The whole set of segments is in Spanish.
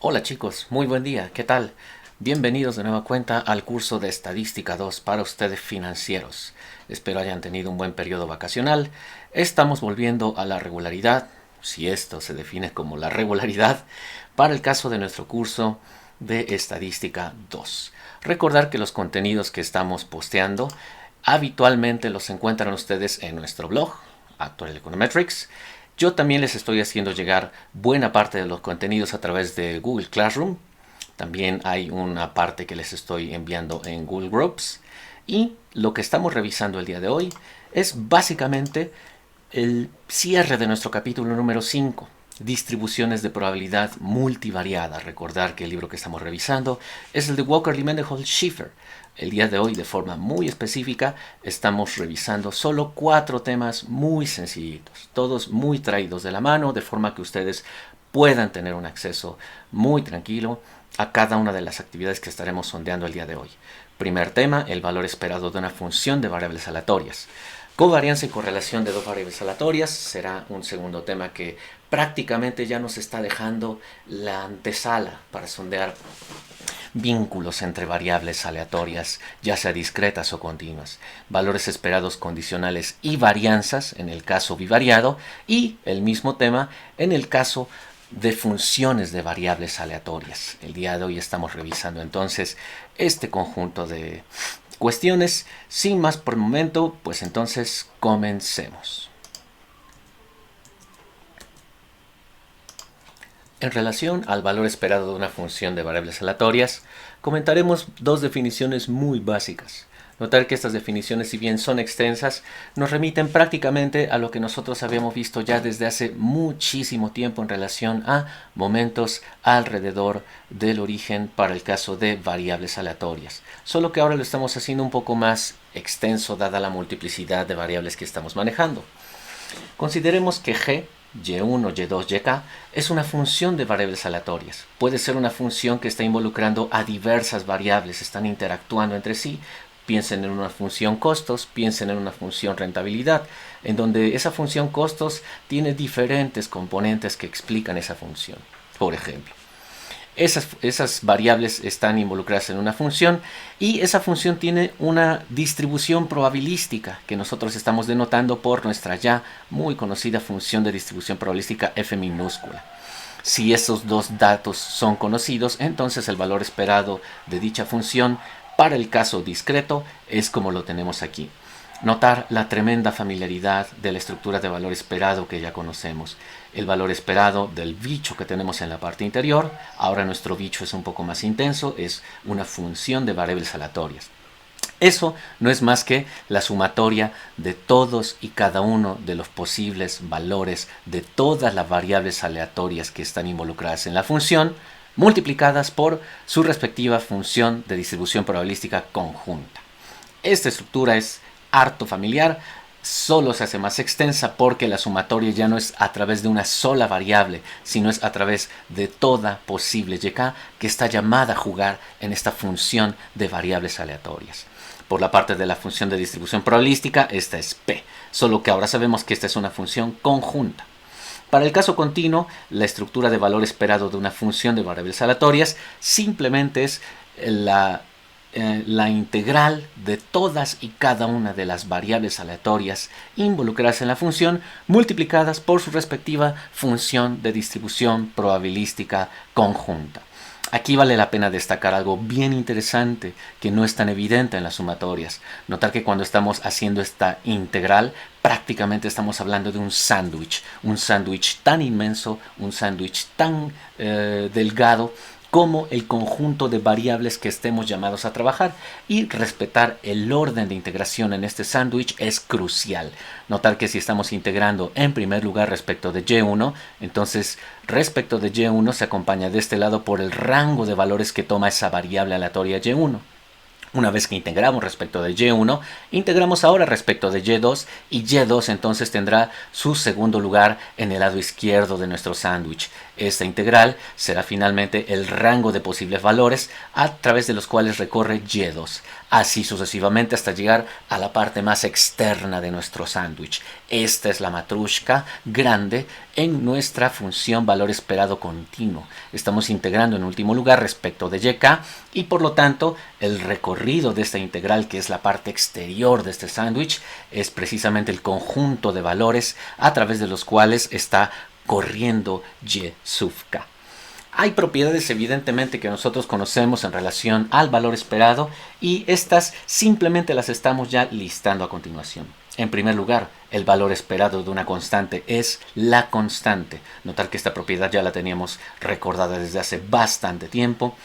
Hola chicos, muy buen día, ¿qué tal? Bienvenidos de nueva cuenta al curso de Estadística 2 para ustedes financieros. Espero hayan tenido un buen periodo vacacional. Estamos volviendo a la regularidad, si esto se define como la regularidad, para el caso de nuestro curso de Estadística 2. Recordar que los contenidos que estamos posteando habitualmente los encuentran ustedes en nuestro blog, Actual Econometrics. Yo también les estoy haciendo llegar buena parte de los contenidos a través de Google Classroom. También hay una parte que les estoy enviando en Google Groups. Y lo que estamos revisando el día de hoy es básicamente el cierre de nuestro capítulo número 5, distribuciones de probabilidad multivariada. Recordar que el libro que estamos revisando es el de Walker, Mendenhall, Schiffer. El día de hoy, de forma muy específica, estamos revisando solo 4 temas muy sencillitos, todos muy traídos de la mano, de forma que ustedes puedan tener un acceso muy tranquilo a cada una de las actividades que estaremos sondeando el día de hoy. Primer tema, el valor esperado de una función de variables aleatorias. Covarianza y correlación de dos variables aleatorias será un segundo tema que prácticamente ya nos está dejando la antesala para sondear vínculos entre variables aleatorias, ya sea discretas o continuas, valores esperados condicionales y varianzas en el caso bivariado, y el mismo tema en el caso de funciones de variables aleatorias. El día de hoy estamos revisando entonces este conjunto de cuestiones. Sin más por el momento, pues entonces comencemos. En relación al valor esperado de una función de variables aleatorias, comentaremos dos definiciones muy básicas. Notar que estas definiciones, si bien son extensas, nos remiten prácticamente a lo que nosotros habíamos visto ya desde hace muchísimo tiempo en relación a momentos alrededor del origen para el caso de variables aleatorias. Solo que ahora lo estamos haciendo un poco más extenso dada la multiplicidad de variables que estamos manejando. Consideremos que g, y1, y2, yk es una función de variables aleatorias. Puede ser una función que está involucrando a diversas variables, están interactuando entre sí. Piensen en una función costos, piensen en una función rentabilidad, en donde esa función costos tiene diferentes componentes que explican esa función. Por ejemplo, esas variables están involucradas en una función y esa función tiene una distribución probabilística que nosotros estamos denotando por nuestra ya muy conocida función de distribución probabilística f minúscula. Si esos dos datos son conocidos, entonces el valor esperado de dicha función para el caso discreto es como lo tenemos aquí. Notar la tremenda familiaridad de la estructura de valor esperado que ya conocemos. El valor esperado del bicho que tenemos en la parte interior, ahora nuestro bicho es un poco más intenso, es una función de variables aleatorias. Eso no es más que la sumatoria de todos y cada uno de los posibles valores de todas las variables aleatorias que están involucradas en la función, multiplicadas por su respectiva función de distribución probabilística conjunta. Esta estructura es harto familiar, solo se hace más extensa porque la sumatoria ya no es a través de una sola variable, sino es a través de toda posible y que está llamada a jugar en esta función de variables aleatorias. Por la parte de la función de distribución probabilística, esta es P, solo que ahora sabemos que esta es una función conjunta. Para el caso continuo, la estructura de valor esperado de una función de variables aleatorias simplemente es la integral de todas y cada una de las variables aleatorias involucradas en la función multiplicadas por su respectiva función de distribución probabilística conjunta. Aquí vale la pena destacar algo bien interesante que no es tan evidente en las sumatorias. Notar que cuando estamos haciendo esta integral, prácticamente estamos hablando de un sándwich tan inmenso, un sándwich tan delgado, como el conjunto de variables que estemos llamados a trabajar, y respetar el orden de integración en este sándwich es crucial. Notar que si estamos integrando en primer lugar respecto de y1, entonces respecto de y1 se acompaña de este lado por el rango de valores que toma esa variable aleatoria y1. Una vez que integramos respecto de y1, integramos ahora respecto de y2, y y2 entonces tendrá su segundo lugar en el lado izquierdo de nuestro sándwich. Esta integral será finalmente el rango de posibles valores a través de los cuales recorre y2. así sucesivamente hasta llegar a la parte más externa de nuestro sándwich. Esta es la matrushka grande en nuestra función valor esperado continuo. Estamos integrando en último lugar respecto de YK y por lo tanto el recorrido de esta integral, que es la parte exterior de este sándwich, es precisamente el conjunto de valores a través de los cuales está corriendo Y sub K. Hay propiedades evidentemente que nosotros conocemos en relación al valor esperado y estas simplemente las estamos ya listando a continuación. En primer lugar, el valor esperado de una constante es la constante. Notar que esta propiedad ya la teníamos recordada desde hace bastante tiempo.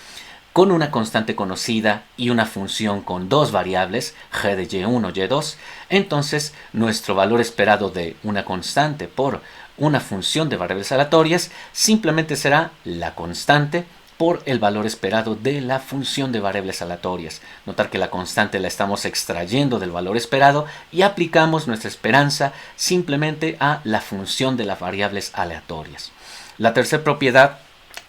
Con una constante conocida y una función con dos variables, g de y1, y2, entonces nuestro valor esperado de una constante por una función de variables aleatorias simplemente será la constante por el valor esperado de la función de variables aleatorias. Notar que la constante la estamos extrayendo del valor esperado y aplicamos nuestra esperanza simplemente a la función de las variables aleatorias. La tercera propiedad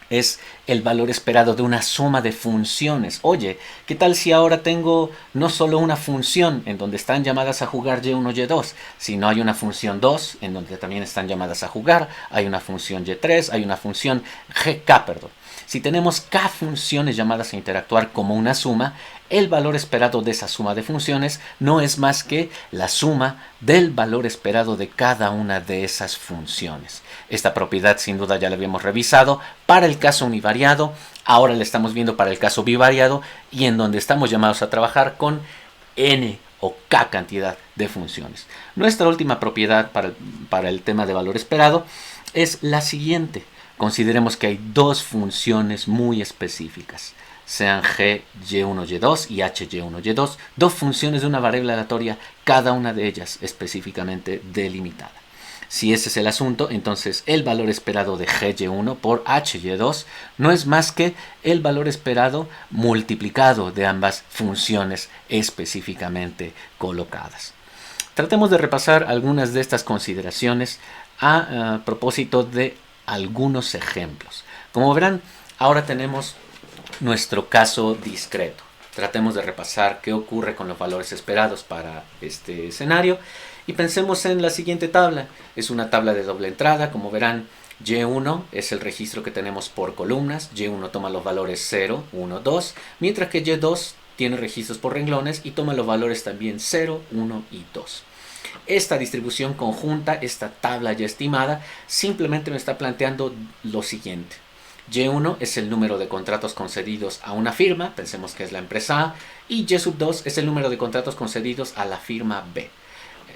es el valor esperado de una suma de funciones. Oye, ¿qué tal si ahora tengo no solo una función en donde están llamadas a jugar y1, y2, sino hay una función 2 en donde también están llamadas a jugar, hay una función y3, hay una función gk, perdón. Si tenemos k funciones llamadas a interactuar como una suma, el valor esperado de esa suma de funciones no es más que la suma del valor esperado de cada una de esas funciones. Esta propiedad sin duda ya la habíamos revisado para el caso univariado, ahora la estamos viendo para el caso bivariado y en donde estamos llamados a trabajar con n o k cantidad de funciones. Nuestra última propiedad para el tema de valor esperado es la siguiente. Consideremos que hay dos funciones muy específicas, sean g, y1, y2 y h, y1, y2, dos funciones de una variable aleatoria, cada una de ellas específicamente delimitada. Si ese es el asunto, entonces el valor esperado de g, y1 por h, y2 no es más que el valor esperado multiplicado de ambas funciones específicamente colocadas. Tratemos de repasar algunas de estas consideraciones a propósito de algunos ejemplos. Como verán, ahora tenemos nuestro caso discreto. Tratemos de repasar qué ocurre con los valores esperados para este escenario y pensemos en la siguiente tabla. Es una tabla de doble entrada. Como verán, Y1 es el registro que tenemos por columnas. Y1 toma los valores 0, 1, 2, mientras que Y2 tiene registros por renglones y toma los valores también 0, 1 y 2. Esta distribución conjunta, esta tabla ya estimada, simplemente me está planteando lo siguiente. Y1 es el número de contratos concedidos a una firma, pensemos que es la empresa A, y Y sub 2 es el número de contratos concedidos a la firma B.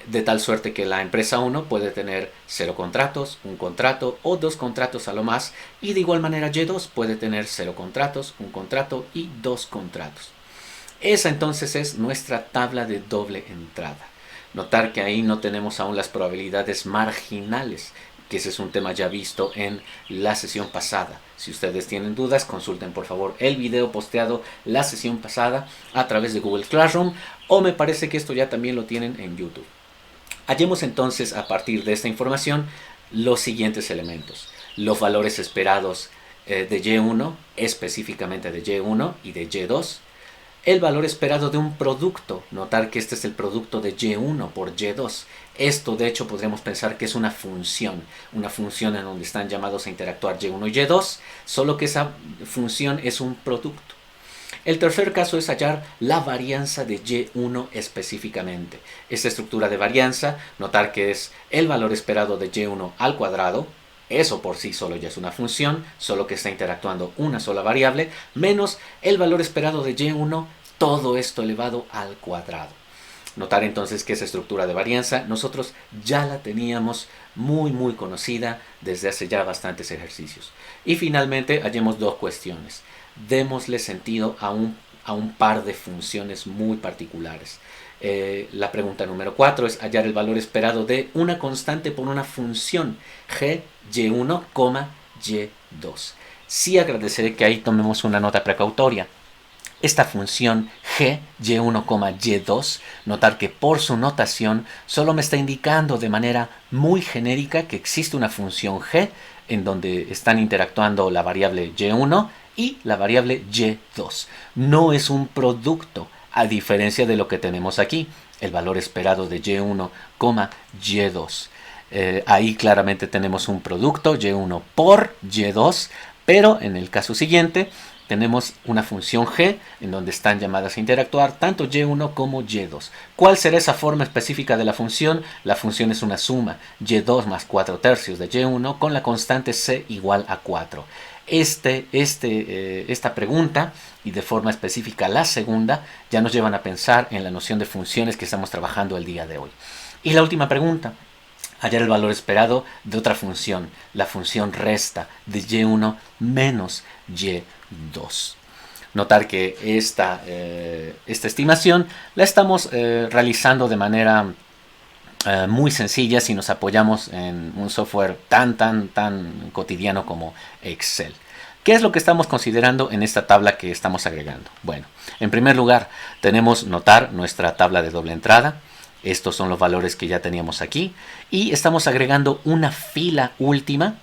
De tal suerte que la empresa 1 puede tener 0 contratos, 1 contrato o 2 contratos a lo más, y de igual manera Y2 puede tener 0 contratos, 1 contrato y 2 contratos. Esa entonces es nuestra tabla de doble entrada. Notar que ahí no tenemos aún las probabilidades marginales, que ese es un tema ya visto en la sesión pasada. Si ustedes tienen dudas, consulten por favor el video posteado la sesión pasada a través de Google Classroom, o me parece que esto ya también lo tienen en YouTube. Hallemos entonces a partir de esta información los siguientes elementos. Los valores esperados de Y1, específicamente de Y1 y de Y2. El valor esperado de un producto, notar que este es el producto de Y1 por Y2. Esto de hecho podríamos pensar que es una función en donde están llamados a interactuar Y1 y Y2, solo que esa función es un producto. El tercer caso es hallar la varianza de Y1 específicamente. Esta estructura de varianza, notar que es el valor esperado de Y1 al cuadrado. Eso por sí solo ya es una función, solo que está interactuando una sola variable, menos el valor esperado de Y1, todo esto elevado al cuadrado. Notar entonces que esa estructura de varianza nosotros ya la teníamos muy conocida desde hace ya bastantes ejercicios. Y finalmente hallemos dos cuestiones. Démosle sentido a un par de funciones muy particulares. La pregunta número 4 es hallar el valor esperado de una constante por una función g, y1, y2. Sí agradeceré que ahí tomemos una nota precautoria. Esta función g, y1, y2, notar que por su notación solo me está indicando de manera muy genérica que existe una función g en donde están interactuando la variable y1 y la variable y2. No es un producto a diferencia de lo que tenemos aquí, el valor esperado de Y1, Y2. Ahí claramente tenemos un producto Y1 por Y2, pero en el caso siguiente tenemos una función g en donde están llamadas a interactuar tanto y1 como y2. ¿Cuál será esa forma específica de la función? La función es una suma y2 más 4/3 de y1 con la constante c igual a 4. Esta pregunta y de forma específica la segunda ya nos llevan a pensar en la noción de funciones que estamos trabajando el día de hoy. Y la última pregunta: hallar el valor esperado de otra función, la función resta de y1 menos y2. Notar que esta estimación la estamos realizando de manera muy sencilla si nos apoyamos en un software tan cotidiano como Excel. ¿Qué es lo que estamos considerando en esta tabla que estamos agregando? Bueno, en primer lugar tenemos notar nuestra tabla de doble entrada. Estos son los valores que ya teníamos aquí y estamos agregando una fila última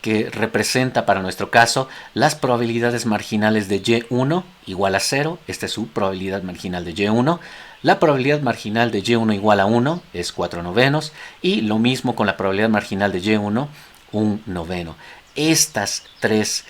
que representa para nuestro caso las probabilidades marginales de y1 igual a 0. Esta es su probabilidad marginal de y1. La probabilidad marginal de y1 igual a 1 es 4/9 y lo mismo con la probabilidad marginal de y1, 1/9. Estas tres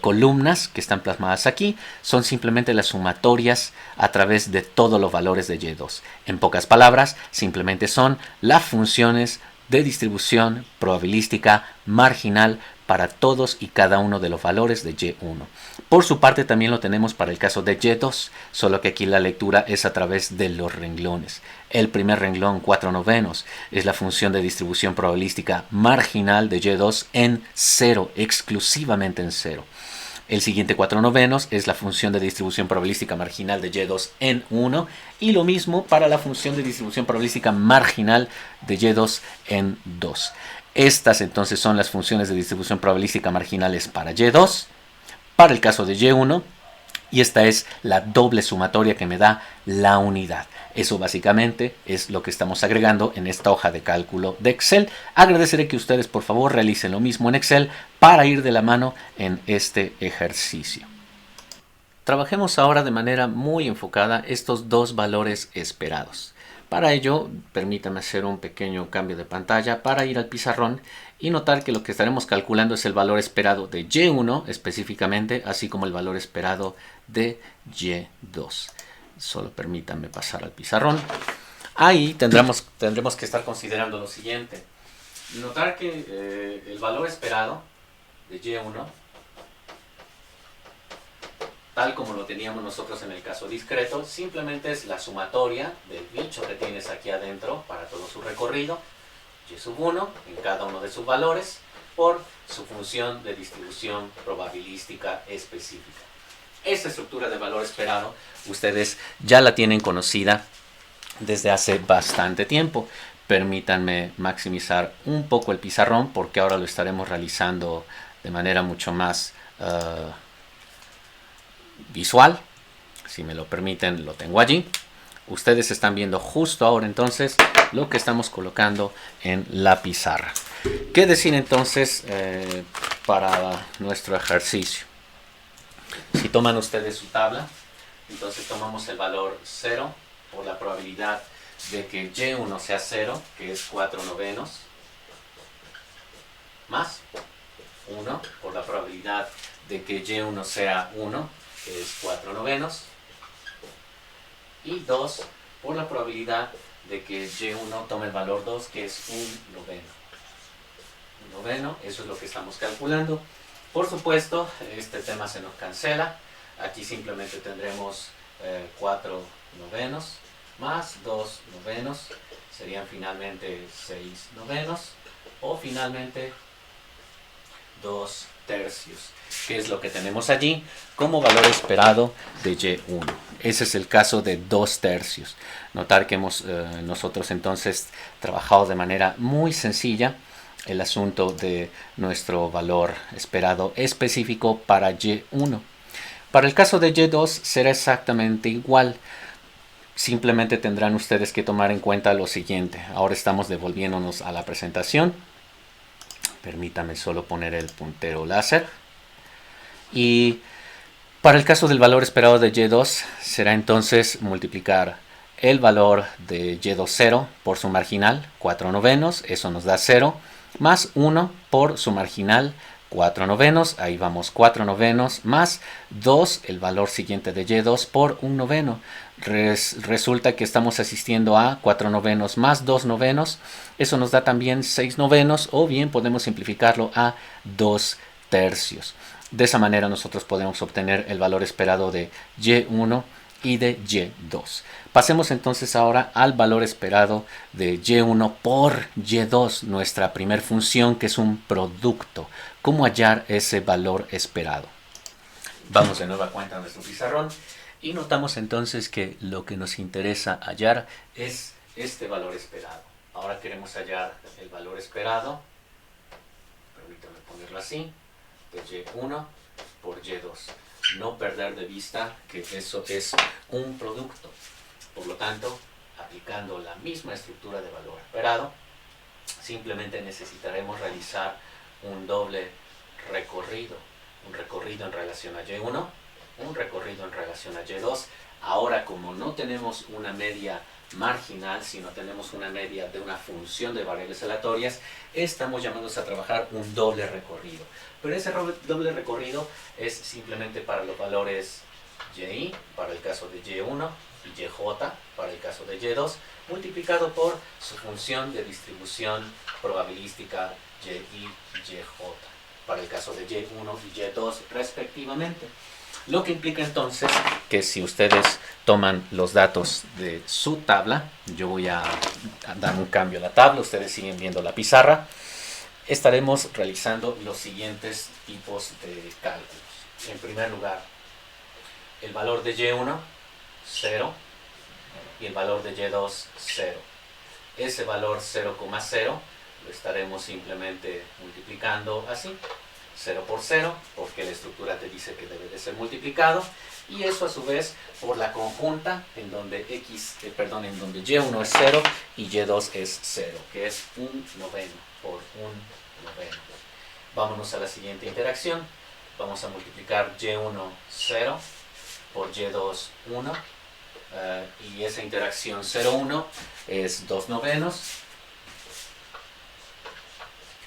columnas que están plasmadas aquí son simplemente las sumatorias a través de todos los valores de y2. En pocas palabras, simplemente son las funciones de distribución probabilística marginal para todos y cada uno de los valores de y1. Por su parte también lo tenemos para el caso de y2, solo que aquí la lectura es a través de los renglones. El primer renglón, 4/9, es la función de distribución probabilística marginal de y2 en 0, exclusivamente en 0. El siguiente 4/9 es la función de distribución probabilística marginal de y2 en 1 y lo mismo para la función de distribución probabilística marginal de y2 en 2. Estas entonces son las funciones de distribución probabilística marginales para y2, para el caso de y1, y esta es la doble sumatoria que me da la unidad. Eso básicamente es lo que estamos agregando en esta hoja de cálculo de Excel. Agradeceré que ustedes por favor realicen lo mismo en Excel para ir de la mano en este ejercicio. Trabajemos ahora de manera muy enfocada estos dos valores esperados. Para ello, permítanme hacer un pequeño cambio de pantalla para ir al pizarrón y notar que lo que estaremos calculando es el valor esperado de y1 específicamente, así como el valor esperado de y2. Solo permítanme pasar al pizarrón. Ahí tendremos que estar considerando lo siguiente. Notar que el valor esperado de y1, tal como lo teníamos nosotros en el caso discreto, simplemente es la sumatoria del bicho que tienes aquí adentro para todo su recorrido, y1 en cada uno de sus valores, por su función de distribución probabilística específica. Esta estructura de valor esperado ustedes ya la tienen conocida desde hace bastante tiempo. Permítanme maximizar un poco el pizarrón porque ahora lo estaremos realizando de manera mucho más visual. Si me lo permiten, lo tengo allí. Ustedes están viendo justo ahora entonces lo que estamos colocando en la pizarra. ¿Qué decir entonces para nuestro ejercicio? Si toman ustedes su tabla, entonces tomamos el valor 0 por la probabilidad de que y1 sea 0, que es 4/9, más 1 por la probabilidad de que y1 sea 1, que es 4/9, y 2 por la probabilidad de que y1 tome el valor 2, que es 1/9. 1/9, eso es lo que estamos calculando. Por supuesto, este tema se nos cancela. Aquí simplemente tendremos 4/9 más 2/9, serían finalmente 6/9, o finalmente 2/3, que es lo que tenemos allí como valor esperado de y1. Ese es el caso de 2/3. Notar que hemos nosotros entonces trabajado de manera muy sencilla el asunto de nuestro valor esperado específico para y1. Para el caso de y2 será exactamente igual. Simplemente tendrán ustedes que tomar en cuenta lo siguiente. Ahora estamos devolviéndonos a la presentación. Permítame solo poner el puntero láser. Y Para el caso del valor esperado de y2, será entonces multiplicar el valor de y2 0 por su marginal, 4 novenos, eso nos da 0, más 1 por su marginal, 4 novenos, ahí vamos 4 novenos, más 2, el valor siguiente de y2 por 1 noveno. Resulta que estamos asistiendo a 4 novenos más 2 novenos, eso nos da también 6 novenos, o bien podemos simplificarlo a 2 tercios. De esa manera nosotros podemos obtener el valor esperado de y1 y de y2. Pasemos entonces ahora al valor esperado de y1 por y2, nuestra primer función, que es un producto. ¿Cómo hallar ese valor esperado? Vamos de nueva cuenta a nuestro pizarrón y notamos entonces que lo que nos interesa hallar es este valor esperado. Ahora queremos hallar el valor esperado, permítanme ponerlo así, de y1 por y2. No perder de vista que eso es un producto. Por lo tanto, aplicando la misma estructura de valor esperado, simplemente necesitaremos realizar un doble recorrido. Un recorrido en relación a y1, un recorrido en relación a y2. Ahora, como no tenemos una media marginal, sino tenemos una media de una función de variables aleatorias, estamos llamados a trabajar un doble recorrido. Pero ese doble recorrido es simplemente para los valores y, para el caso de y1, y yj, para el caso de y2, multiplicado por su función de distribución probabilística y y yj, para el caso de y1 y y2 respectivamente. Lo que implica entonces que si ustedes toman los datos de su tabla, yo voy a dar un cambio a la tabla, ustedes siguen viendo la pizarra, estaremos realizando los siguientes tipos de cálculos. En primer lugar, el valor de y1, 0, y el valor de y2, 0. Ese valor 0,0 lo estaremos simplemente multiplicando así, 0 por 0, porque la estructura te dice que debe de ser multiplicado, y eso a su vez por la conjunta en donde en donde y1 es 0 y y2 es 0, que es 1 noveno por 1 noveno. Vámonos a la siguiente interacción. Vamos a multiplicar y1 0 por y2 1, y esa interacción 0, 1 es 2 novenos.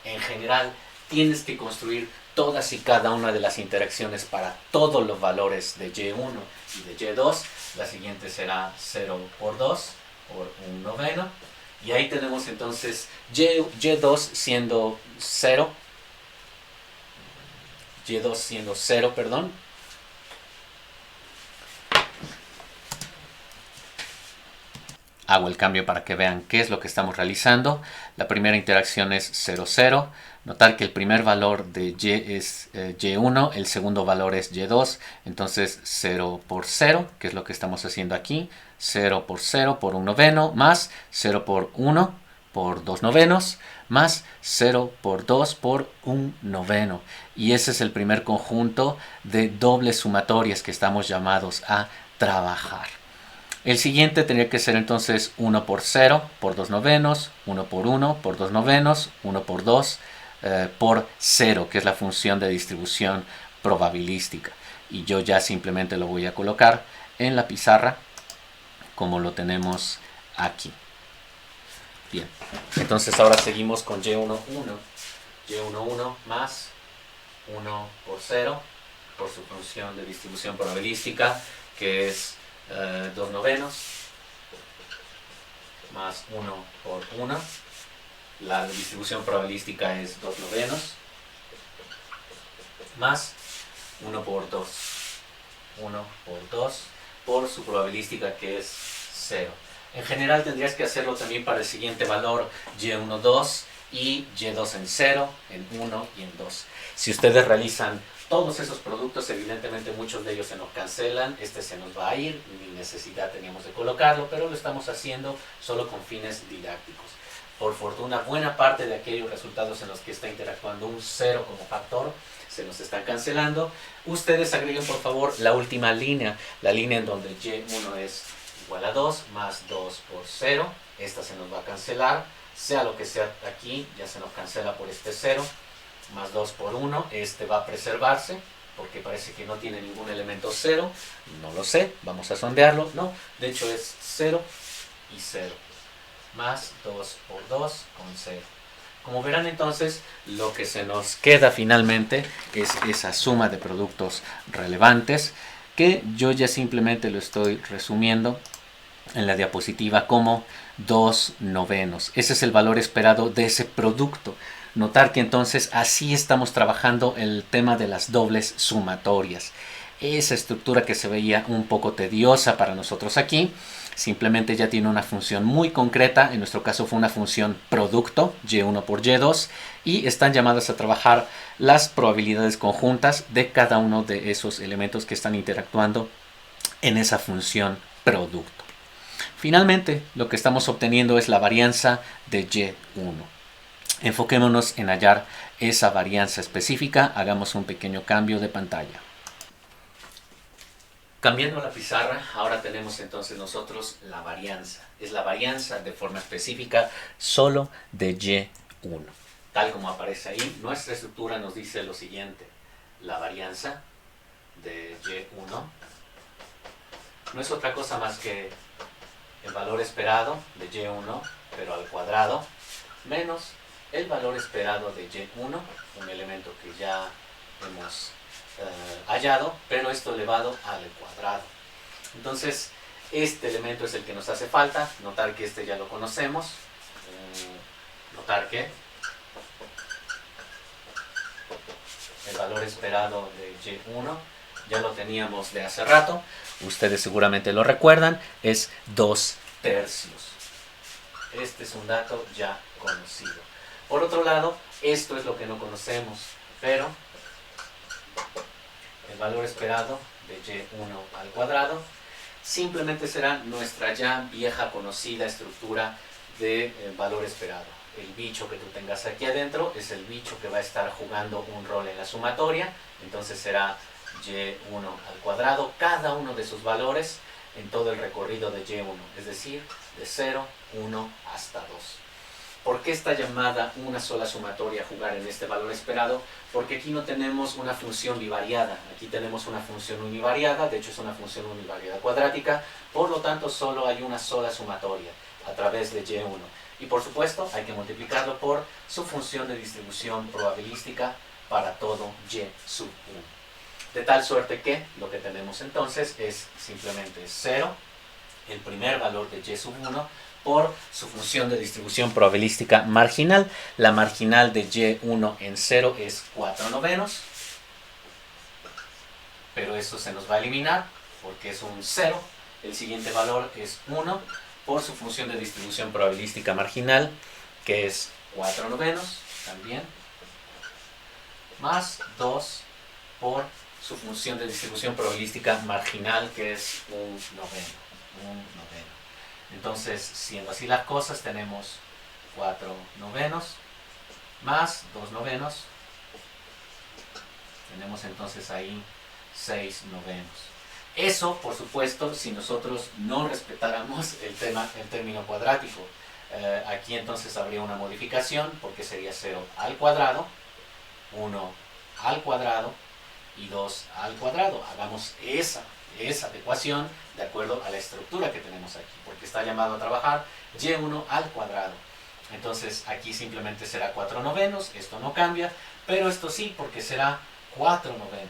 En general, tienes que construir todas y cada una de las interacciones para todos los valores de y1 y de y2. La siguiente será 0 por 2, por 1 noveno. Y ahí tenemos entonces y2 siendo 0. y2 siendo 0, perdón. Hago el cambio para que vean qué es lo que estamos realizando. La primera interacción es 0, 0. Notar que el primer valor de y es y1, el segundo valor es y2. Entonces 0 por 0, que es lo que estamos haciendo aquí. 0 por 0 por 1 noveno, más 0 por 1 por 2 novenos, más 0 por 2 por 1 noveno. Y ese es el primer conjunto de dobles sumatorias que estamos llamados a trabajar. El siguiente tendría que ser entonces 1 por 0 por 2 novenos, 1 por 1 por 2 novenos, 1 por 2 por 0, que es la función de distribución probabilística. Y yo ya simplemente lo voy a colocar en la pizarra como lo tenemos aquí. Bien, entonces ahora seguimos con y1, 1. y1, 1 más 1 por 0 por su función de distribución probabilística, que es 2 novenos, más 1 por 1. La distribución probabilística es 2 novenos, más 1 por 2. 1 por 2 por su probabilística, que es 0. En general tendrías que hacerlo también para el siguiente valor, y1, 2 y y2 en 0, en 1 y en 2. Si ustedes realizan todos esos productos, evidentemente muchos de ellos se nos cancelan, este se nos va a ir, ni necesidad teníamos de colocarlo, pero lo estamos haciendo solo con fines didácticos. Por fortuna, buena parte de aquellos resultados en los que está interactuando un 0 como factor se nos están cancelando. Ustedes agreguen por favor la última línea, la línea en donde y1 es igual a 2 más 2 por 0. Esta se nos va a cancelar, sea lo que sea aquí, ya se nos cancela por este 0, más 2 por 1, este va a preservarse, porque parece que no tiene ningún elemento 0. No lo sé, vamos a sondearlo. No, de hecho es 0 y 0. Más 2 por 2 con 0. Como verán entonces, lo que se nos queda finalmente es esa suma de productos relevantes, que yo ya simplemente lo estoy resumiendo en la diapositiva como 2/9. Ese es el valor esperado de ese producto. Notar que entonces así estamos trabajando el tema de las dobles sumatorias. Esa estructura que se veía un poco tediosa para nosotros aquí, simplemente ya tiene una función muy concreta. En nuestro caso fue una función producto, y1 por y2, y están llamadas a trabajar las probabilidades conjuntas de cada uno de esos elementos que están interactuando en esa función producto. Finalmente, lo que estamos obteniendo es la varianza de y1. Enfoquémonos en hallar esa varianza específica. Hagamos un pequeño cambio de pantalla. Cambiando la pizarra, ahora tenemos entonces nosotros la varianza. Es la varianza de forma específica solo de y1. Tal como aparece ahí, nuestra estructura nos dice lo siguiente. La varianza de y1 no es otra cosa más que el valor esperado de y1, pero al cuadrado, menos el valor esperado de y1, un elemento que ya hemos hallado, pero esto elevado al cuadrado. Entonces, este elemento es el que nos hace falta. Notar que este ya lo conocemos. Notar que el valor esperado de y1 ya lo teníamos de hace rato. Ustedes seguramente lo recuerdan. Es 2/3. Este es un dato ya conocido. Por otro lado, esto es lo que no conocemos, pero el valor esperado de y1 al cuadrado simplemente será nuestra ya vieja conocida estructura de valor esperado. El bicho que tú tengas aquí adentro es el bicho que va a estar jugando un rol en la sumatoria. Entonces será y1 al cuadrado, cada uno de sus valores en todo el recorrido de y1, es decir, de 0, 1 hasta 2. ¿Por qué está llamada una sola sumatoria a jugar en este valor esperado? Porque aquí no tenemos una función bivariada, aquí tenemos una función univariada, de hecho es una función univariada cuadrática, por lo tanto solo hay una sola sumatoria a través de y1. Y por supuesto hay que multiplicarlo por su función de distribución probabilística para todo y sub 1. De tal suerte que lo que tenemos entonces es simplemente 0, el primer valor de y sub 1, por su función de distribución probabilística marginal. La marginal de y1 en 0 es 4/9, pero eso se nos va a eliminar porque es un 0. El siguiente valor es 1 por su función de distribución probabilística marginal, que es 4/9 también, más 2 por su función de distribución probabilística marginal, que es 1/9. Entonces, siendo así las cosas, tenemos 4/9 más 2/9. Tenemos entonces ahí 6/9. Eso, por supuesto, si nosotros no respetáramos el término cuadrático. Aquí entonces habría una modificación, porque sería 0 al cuadrado, 1 al cuadrado y 2 al cuadrado. Hagamos esa adecuación de acuerdo a la estructura que tenemos aquí, porque está llamado a trabajar y1 al cuadrado. Entonces aquí simplemente será 4/9, esto no cambia, pero esto sí, porque será 4/9.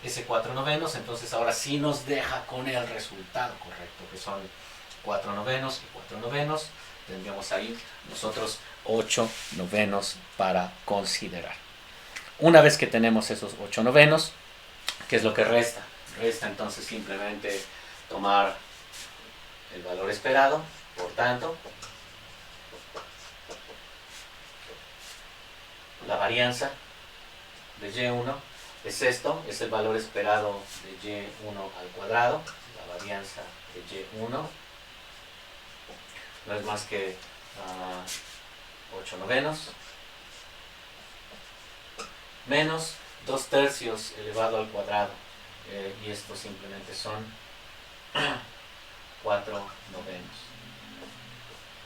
Ese 4/9 entonces ahora sí nos deja con el resultado correcto, que son 4/9 y 4/9. Tendríamos ahí nosotros 8/9 para considerar. Una vez que tenemos esos 8/9, ¿qué es lo que resta? Resta entonces simplemente tomar el valor esperado, por tanto, la varianza de y1 es esto, es el valor esperado de y1 al cuadrado, la varianza de y1 no es más que 8/9 menos 2/3 elevado al cuadrado, y esto simplemente son 4/9.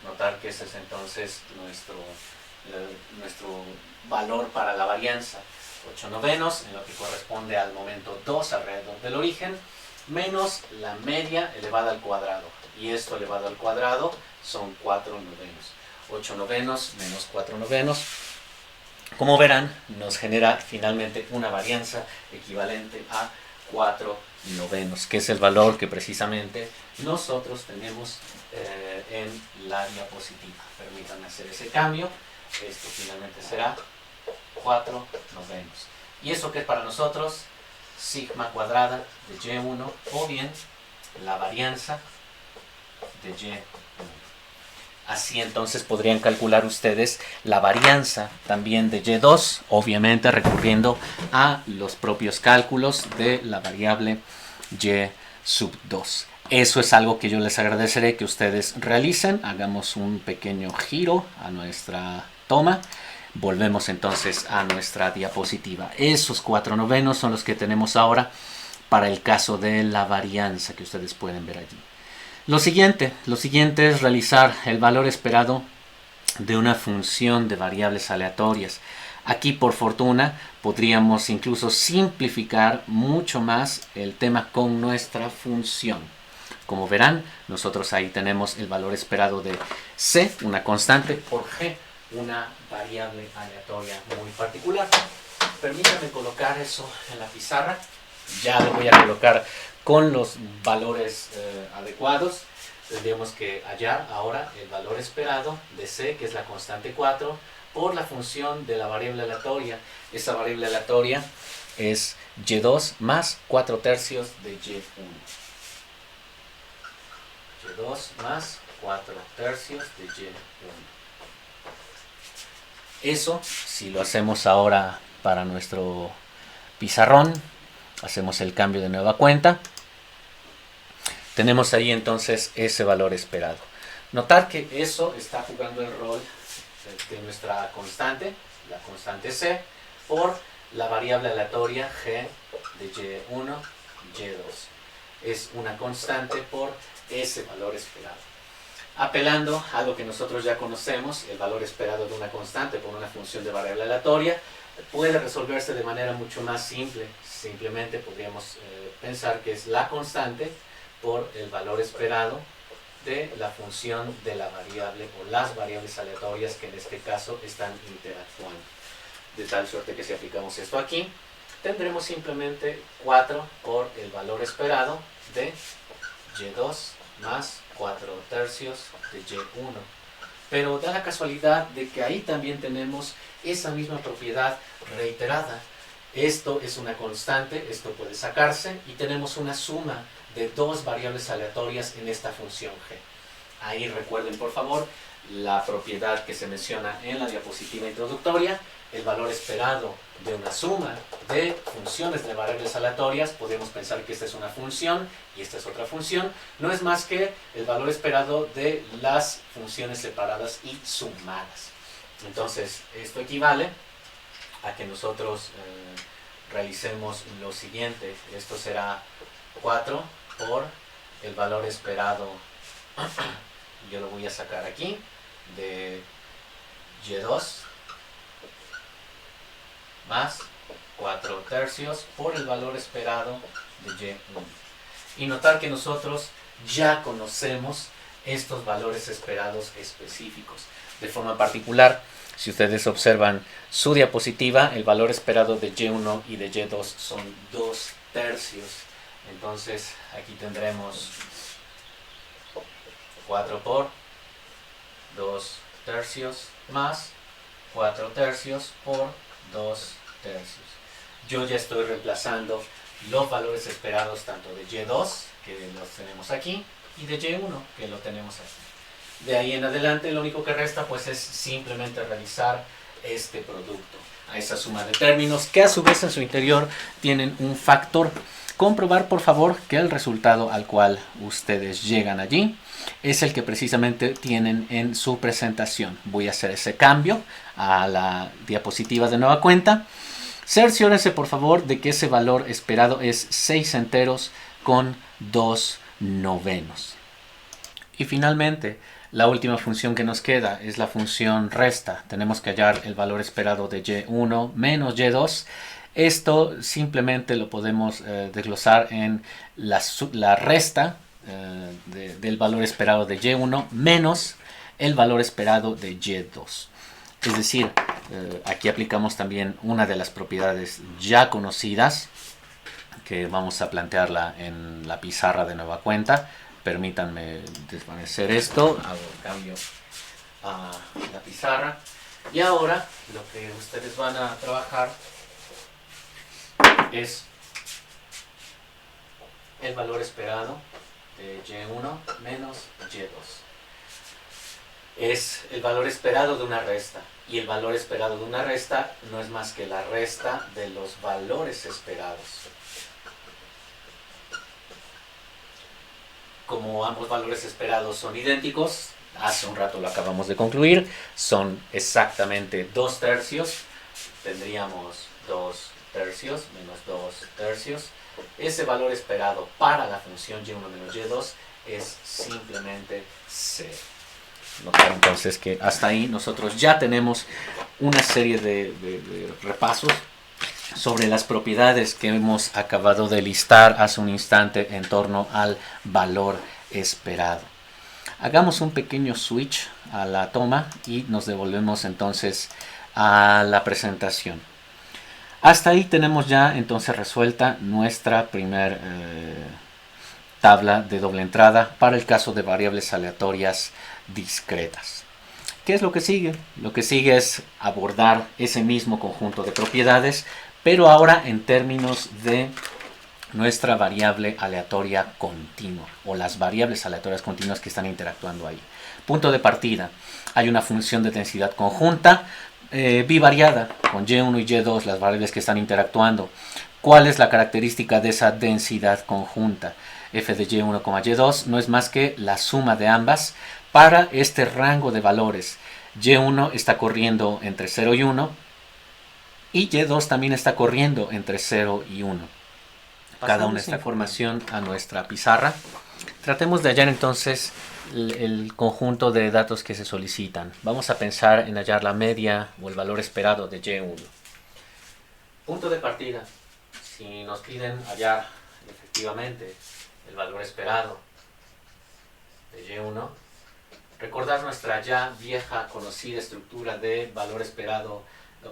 Notar que ese es entonces nuestro valor para la varianza. 8 novenos, en lo que corresponde al momento 2 alrededor del origen, menos la media elevada al cuadrado. Y esto elevado al cuadrado son 4 novenos. 8 novenos menos 4 novenos. Como verán, nos genera finalmente una varianza equivalente a 4 novenos, que es el valor que precisamente nosotros tenemos en la diapositiva. Permítanme hacer ese cambio. Esto finalmente será 4 novenos. ¿Y eso que es para nosotros? Sigma cuadrada de Y1 o bien la varianza de Y1. Así entonces podrían calcular ustedes la varianza también de Y2, obviamente recurriendo a los propios cálculos de la variable Y sub 2. Eso es algo que yo les agradeceré que ustedes realicen. Hagamos un pequeño giro a nuestra toma. Volvemos entonces a nuestra diapositiva. Esos 4 novenos son los que tenemos ahora para el caso de la varianza que ustedes pueden ver allí. Lo siguiente es realizar el valor esperado de una función de variables aleatorias. Aquí, por fortuna, podríamos incluso simplificar mucho más el tema con nuestra función. Como verán, nosotros ahí tenemos el valor esperado de C, una constante, por G, una variable aleatoria muy particular. Permítanme colocar eso en la pizarra. Ya lo voy a colocar con los valores adecuados. Tendríamos que hallar ahora el valor esperado de C, que es la constante 4, por la función de la variable aleatoria. Esa variable aleatoria es Y2 más 4 tercios de Y1. Y2 más 4 tercios de Y1. Eso, si lo hacemos ahora para nuestro pizarrón, hacemos el cambio de nueva cuenta. Tenemos ahí entonces ese valor esperado. Notar que eso está jugando el rol de nuestra constante, la constante C, por la variable aleatoria G de Y1 y Y2. Es una constante por ese valor esperado. Apelando a lo que nosotros ya conocemos, el valor esperado de una constante por una función de variable aleatoria puede resolverse de manera mucho más simple. Simplemente podríamos pensar que es la constante por el valor esperado de la función de la variable o las variables aleatorias que en este caso están interactuando. De tal suerte que si aplicamos esto aquí, tendremos simplemente 4 por el valor esperado de Y2 más 4 tercios de Y1. Pero da la casualidad de que ahí también tenemos esa misma propiedad reiterada. Esto es una constante, esto puede sacarse y tenemos una suma de dos variables aleatorias en esta función G. Ahí recuerden por favor la propiedad que se menciona en la diapositiva introductoria, el valor esperado de una suma de funciones de variables aleatorias. Podemos pensar que esta es una función y esta es otra función. No es más que el valor esperado de las funciones separadas y sumadas. Entonces, esto equivale a que nosotros realicemos lo siguiente. Esto será 4 por el valor esperado, yo lo voy a sacar aquí, de Y2 más 4 tercios por el valor esperado de Y1. Y notar que nosotros ya conocemos estos valores esperados específicos. De forma particular, si ustedes observan su diapositiva, el valor esperado de Y1 y de Y2 son 2 tercios. Entonces aquí tendremos 4 por 2 tercios más 4 tercios por 2 tercios. Yo ya estoy reemplazando los valores esperados tanto de Y2, que los tenemos aquí, y de Y1, que lo tenemos aquí. De ahí en adelante lo único que resta pues es simplemente realizar este producto a esa suma de términos que a su vez en su interior tienen un factor. Comprobar por favor que el resultado al cual ustedes llegan allí es el que precisamente tienen en su presentación. Voy a hacer ese cambio a la diapositiva de nueva cuenta. Cerciórense por favor de que ese valor esperado es 6 enteros con 2 novenos. Y finalmente, La última función que nos queda es la función resta. Tenemos que hallar el valor esperado de y1 menos y2. Esto simplemente lo podemos desglosar en la resta del valor esperado de y1 menos el valor esperado de y2. Es decir, aquí aplicamos también una de las propiedades ya conocidas, que vamos a plantearla en la pizarra de nueva cuenta. Permítanme desvanecer esto, hago cambio a la pizarra. Y ahora lo que ustedes van a trabajar es el valor esperado de y1 menos y2. Es el valor esperado de una resta. Y el valor esperado de una resta no es más que la resta de los valores esperados. Como ambos valores esperados son idénticos, hace un rato lo acabamos de concluir, son exactamente 2 tercios, tendríamos 2 tercios menos 2 tercios. Ese valor esperado para la función y1 menos y2 es simplemente 0. Notar entonces que hasta ahí nosotros ya tenemos una serie de repasos sobre las propiedades que hemos acabado de listar hace un instante en torno al valor esperado. Hagamos un pequeño switch a la toma y nos devolvemos entonces a la presentación. Hasta ahí tenemos ya entonces resuelta nuestra primer tabla de doble entrada para el caso de variables aleatorias discretas. ¿Qué es lo que sigue? Lo que sigue es abordar ese mismo conjunto de propiedades, pero ahora en términos de nuestra variable aleatoria continua, o las variables aleatorias continuas que están interactuando ahí. Punto de partida. Hay una función de densidad conjunta bivariada, con y1 y y2, las variables que están interactuando. ¿Cuál es la característica de esa densidad conjunta? F de y1, y2 no es más que la suma de ambas para este rango de valores. Y1 está corriendo entre 0 y 1 y y2 también está corriendo entre 0 y 1. Cada una esta información a nuestra pizarra. Tratemos de hallar entonces el conjunto de datos que se solicitan. Vamos a pensar en hallar la media o el valor esperado de y1. Punto de partida. Si nos piden hallar efectivamente el valor esperado de y1, recordar nuestra ya vieja conocida estructura de valor esperado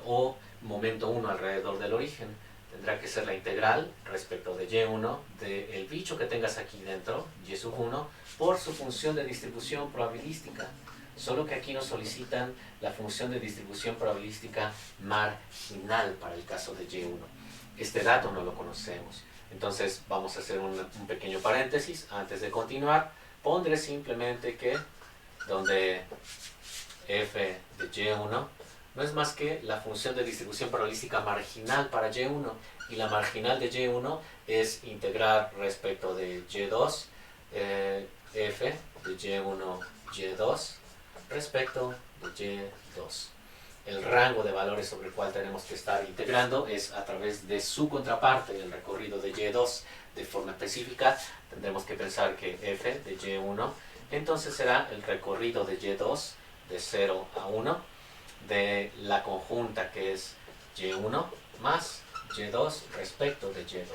o momento 1 alrededor del origen. Tendrá que ser la integral respecto de y1 del bicho que tengas aquí dentro, y sub 1, por su función de distribución probabilística. Solo que aquí nos solicitan la función de distribución probabilística marginal para el caso de y1. Este dato no lo conocemos. Entonces vamos a hacer un pequeño paréntesis antes de continuar. Pondré simplemente que donde f de y1 no es más que la función de distribución probabilística marginal para y1, y la marginal de y1 es integrar respecto de y2 f de y1 y2 respecto de y2. El rango de valores sobre el cual tenemos que estar integrando es a través de su contraparte, el recorrido de y2. De forma específica tendremos que pensar que f de y1 entonces será el recorrido de y2 de 0 a 1 de la conjunta que es y1 más y2 respecto de y2.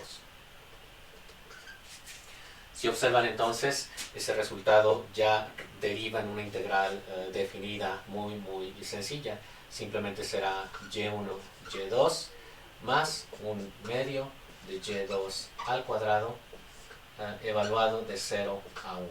Si observan entonces, ese resultado ya deriva en una integral definida muy sencilla. Simplemente será y1 y2 más un medio de y2 al cuadrado evaluado de 0 a 1.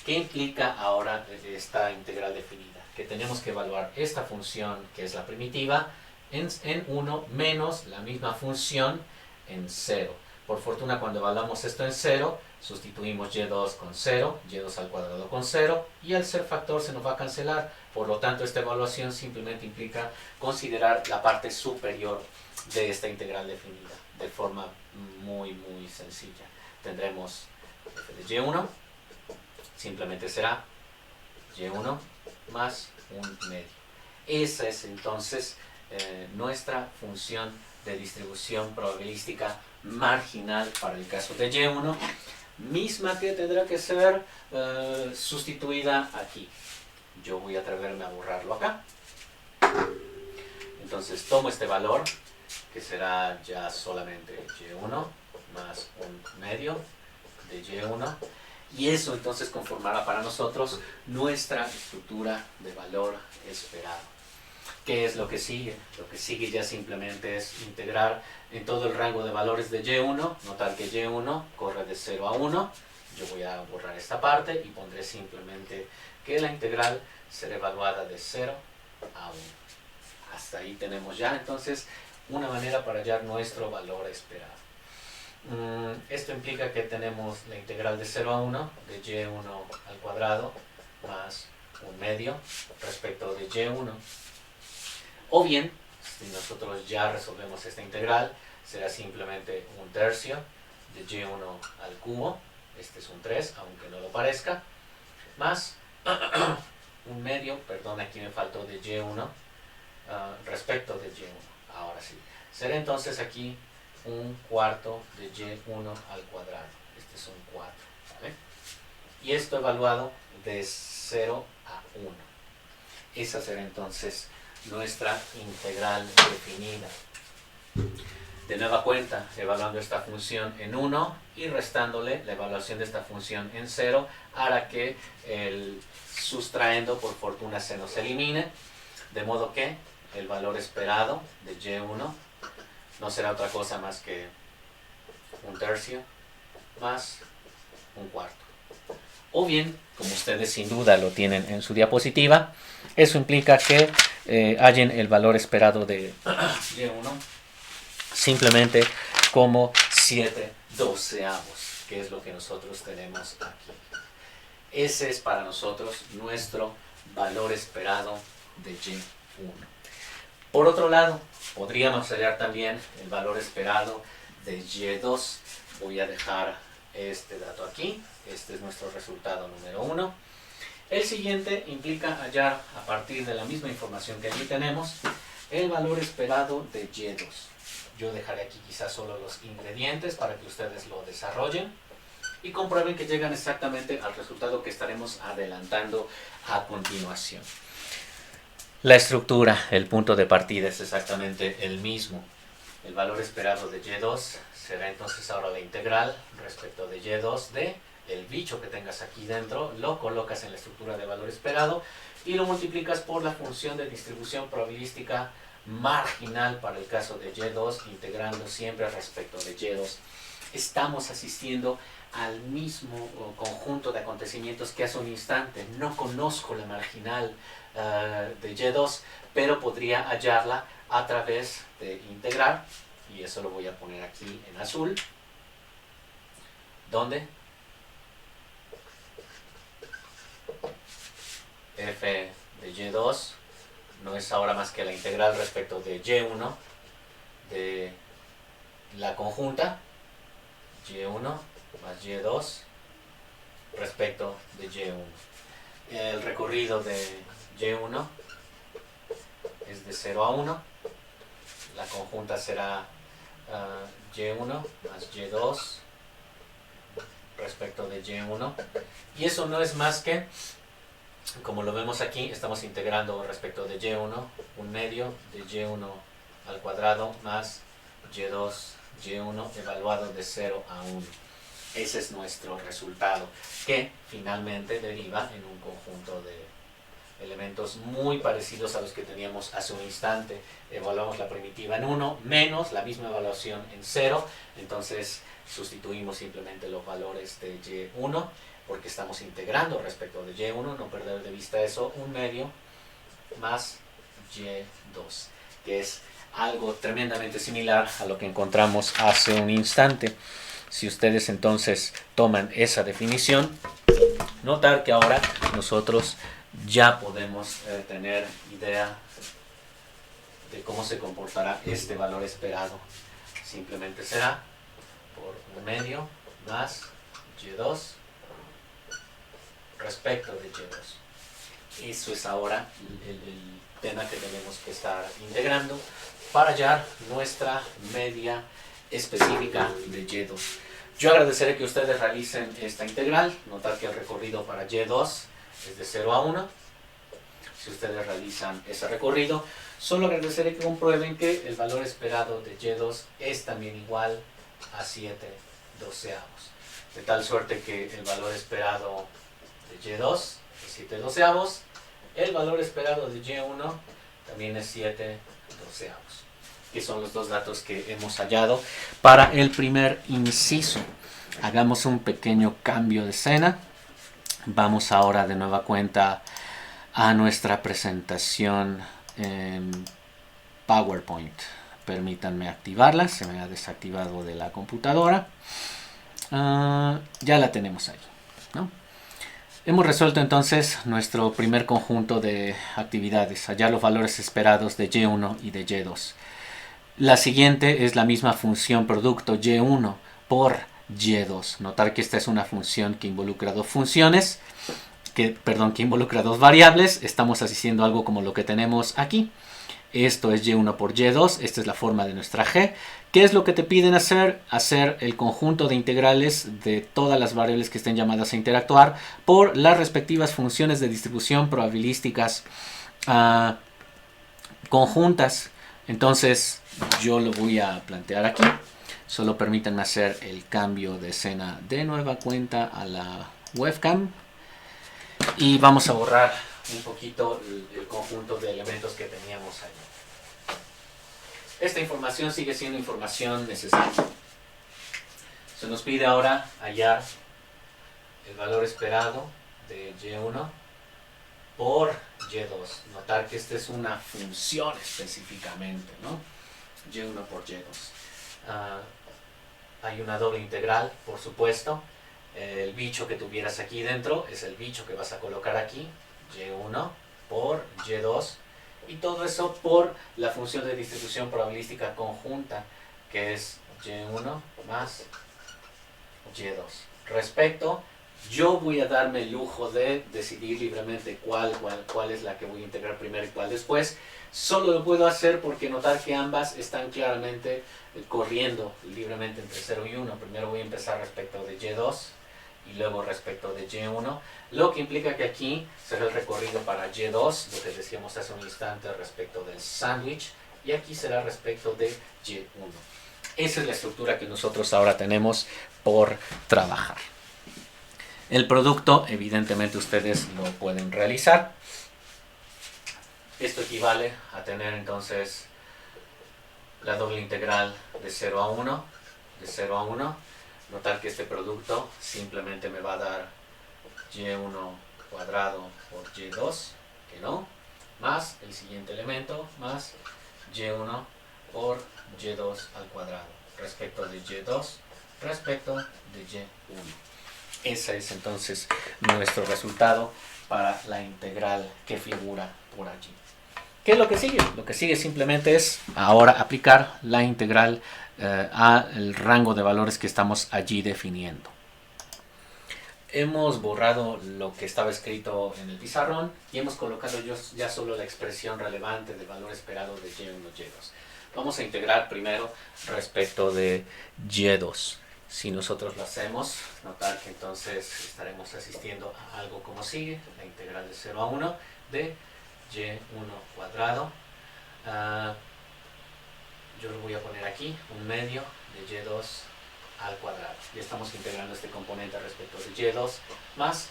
¿Qué implica ahora esta integral definida? Que tenemos que evaluar esta función, que es la primitiva, en 1 menos la misma función en 0. Por fortuna, cuando evaluamos esto en 0, sustituimos y2 con 0, y2 al cuadrado con 0, y al ser factor se nos va a cancelar. Por lo tanto, esta evaluación simplemente implica considerar la parte superior de esta integral definida, de forma muy sencilla. Tendremos f de y1, simplemente será y1 más un medio. Esa es entonces nuestra función de distribución probabilística marginal para el caso de y1, misma que tendrá que ser sustituida aquí. Yo voy a atreverme a borrarlo acá. Entonces tomo este valor, que será ya solamente y1 más un medio de y1, y eso entonces conformará para nosotros nuestra estructura de valor esperado. ¿Qué es lo que sigue? Lo que sigue ya simplemente es integrar en todo el rango de valores de y1. Notar que y1 corre de 0 a 1. Yo voy a borrar esta parte y pondré simplemente que la integral será evaluada de 0 a 1. Hasta ahí tenemos ya entonces una manera para hallar nuestro valor esperado. Esto implica que tenemos la integral de 0 a 1 de y1 al cuadrado más un medio respecto de y1. O bien, si nosotros ya resolvemos esta integral, será simplemente un tercio de y1 al cubo, este es un 3, aunque no lo parezca, más un medio, perdón, aquí me faltó de y1 respecto de y1. Ahora sí, será entonces aquí un cuarto de y1 al cuadrado, este es un 4, ¿vale? Y esto evaluado de 0 a 1. Esa será entonces nuestra integral definida. De nueva cuenta, evaluando esta función en 1 y restándole la evaluación de esta función en 0, hará que el sustraendo por fortuna se nos elimine, de modo que el valor esperado de y1 no será otra cosa más que un tercio más un cuarto. O bien, como ustedes sin duda lo tienen en su diapositiva, eso implica que hallen el valor esperado de y1 simplemente como 7/12, que es lo que nosotros tenemos aquí. Ese es para nosotros nuestro valor esperado de y1. Por otro lado, podríamos hallar también el valor esperado de y2. Voy a dejar este dato aquí. Este es nuestro resultado número 1. El siguiente implica hallar, a partir de la misma información que allí tenemos, el valor esperado de y2. Yo dejaré aquí quizás solo los ingredientes para que ustedes lo desarrollen y comprueben que llegan exactamente al resultado que estaremos adelantando a continuación. La estructura, el punto de partida es exactamente el mismo. El valor esperado de y2 será entonces ahora la integral respecto de y2 de el bicho que tengas aquí dentro, lo colocas en la estructura de valor esperado y lo multiplicas por la función de distribución probabilística marginal para el caso de y2, integrando siempre respecto de y2. Estamos asistiendo al mismo conjunto de acontecimientos que hace un instante. No conozco la marginal de y2, pero podría hallarla a través de integrar, y eso lo voy a poner aquí en azul, donde f de y2 no es ahora más que la integral respecto de y1 de la conjunta y1 más y2 respecto de y1. El recorrido de y1 es de 0 a 1. La conjunta será y1 más y2 respecto de y1. Y eso no es más que, como lo vemos aquí, estamos integrando respecto de y1 un medio de y1 al cuadrado más y2 y1 evaluado de 0 a 1. Ese es nuestro resultado, que finalmente deriva en un conjunto de elementos muy parecidos a los que teníamos hace un instante. Evaluamos la primitiva en 1 menos la misma evaluación en 0, entonces sustituimos simplemente los valores de y1 porque estamos integrando respecto de y1, no perder de vista eso, un medio más y2, que es algo tremendamente similar a lo que encontramos hace un instante. Si ustedes entonces toman esa definición, notar que ahora nosotros ya podemos tener idea de cómo se comportará este valor esperado. Simplemente será por un medio más y2 respecto de y2. Eso es ahora el tema que tenemos que estar integrando para hallar nuestra media específica de y2. Yo agradeceré que ustedes realicen esta integral. Notar que el recorrido para y2 es de 0 a 1. Si ustedes realizan ese recorrido, solo agradeceré que comprueben que el valor esperado de y2 es también igual a 7/12. De tal suerte que el valor esperado de y2 es 7/12. El valor esperado de y1 también es 7/12. Que son los dos datos que hemos hallado para el primer inciso. Hagamos un pequeño cambio de escena. Vamos ahora de nueva cuenta a nuestra presentación en PowerPoint. Permítanme activarla, se me ha desactivado de la computadora. Ya la tenemos ahí, ¿no? Hemos resuelto entonces nuestro primer conjunto de actividades, hallar los valores esperados de y1 y de y2. La siguiente es la misma función producto y1 por y2. Notar que esta es una función que involucra dos funciones, que involucra dos variables. Estamos haciendo algo como lo que tenemos aquí. Esto es y1 por y2, esta es la forma de nuestra g. ¿Qué es lo que te piden hacer? Hacer el conjunto de integrales de todas las variables que estén llamadas a interactuar por las respectivas funciones de distribución probabilísticas conjuntas. Entonces yo lo voy a plantear aquí. Solo permítanme hacer el cambio de escena de nueva cuenta a la webcam. Y vamos a borrar un poquito el conjunto de elementos que teníamos ahí. Esta información sigue siendo información necesaria. Se nos pide ahora hallar el valor esperado de y1 por y2. Notar que esta es una función específicamente, ¿no? y1 por y2. Hay una doble integral, por supuesto. El bicho que tuvieras aquí dentro es el bicho que vas a colocar aquí, y1 por y2, y todo eso por la función de distribución probabilística conjunta, que es y1 más y2. Respecto, yo voy a darme el lujo de decidir libremente cuál es la que voy a integrar primero y cuál después. Solo lo puedo hacer porque notar que ambas están claramente corriendo libremente entre 0 y 1. Primero voy a empezar respecto de y2 y luego respecto de y1, lo que implica que aquí será el recorrido para y2, lo que decíamos hace un instante respecto del sándwich, y aquí será respecto de y1. Esa es la estructura que nosotros ahora tenemos por trabajar. El producto, evidentemente ustedes lo pueden realizar. Esto equivale a tener entonces la doble integral de 0 a 1, de 0 a 1. Notar que este producto simplemente me va a dar y1 cuadrado por y2, que no, más el siguiente elemento, más y1 por y2 al cuadrado, respecto de y2, respecto de y1. Ese es entonces nuestro resultado para la integral que figura por allí. ¿Qué es lo que sigue? Lo que sigue simplemente es ahora aplicar la integral al rango de valores que estamos allí definiendo. Hemos borrado lo que estaba escrito en el pizarrón y hemos colocado ya solo la expresión relevante del valor esperado de y1 y2. Vamos a integrar primero respecto de y2. Si nosotros lo hacemos, notar que entonces estaremos asistiendo a algo como sigue, la integral de 0 a 1 de y1 cuadrado. Yo lo voy a poner aquí, un medio de y2 al cuadrado. Ya estamos integrando este componente respecto de y2 más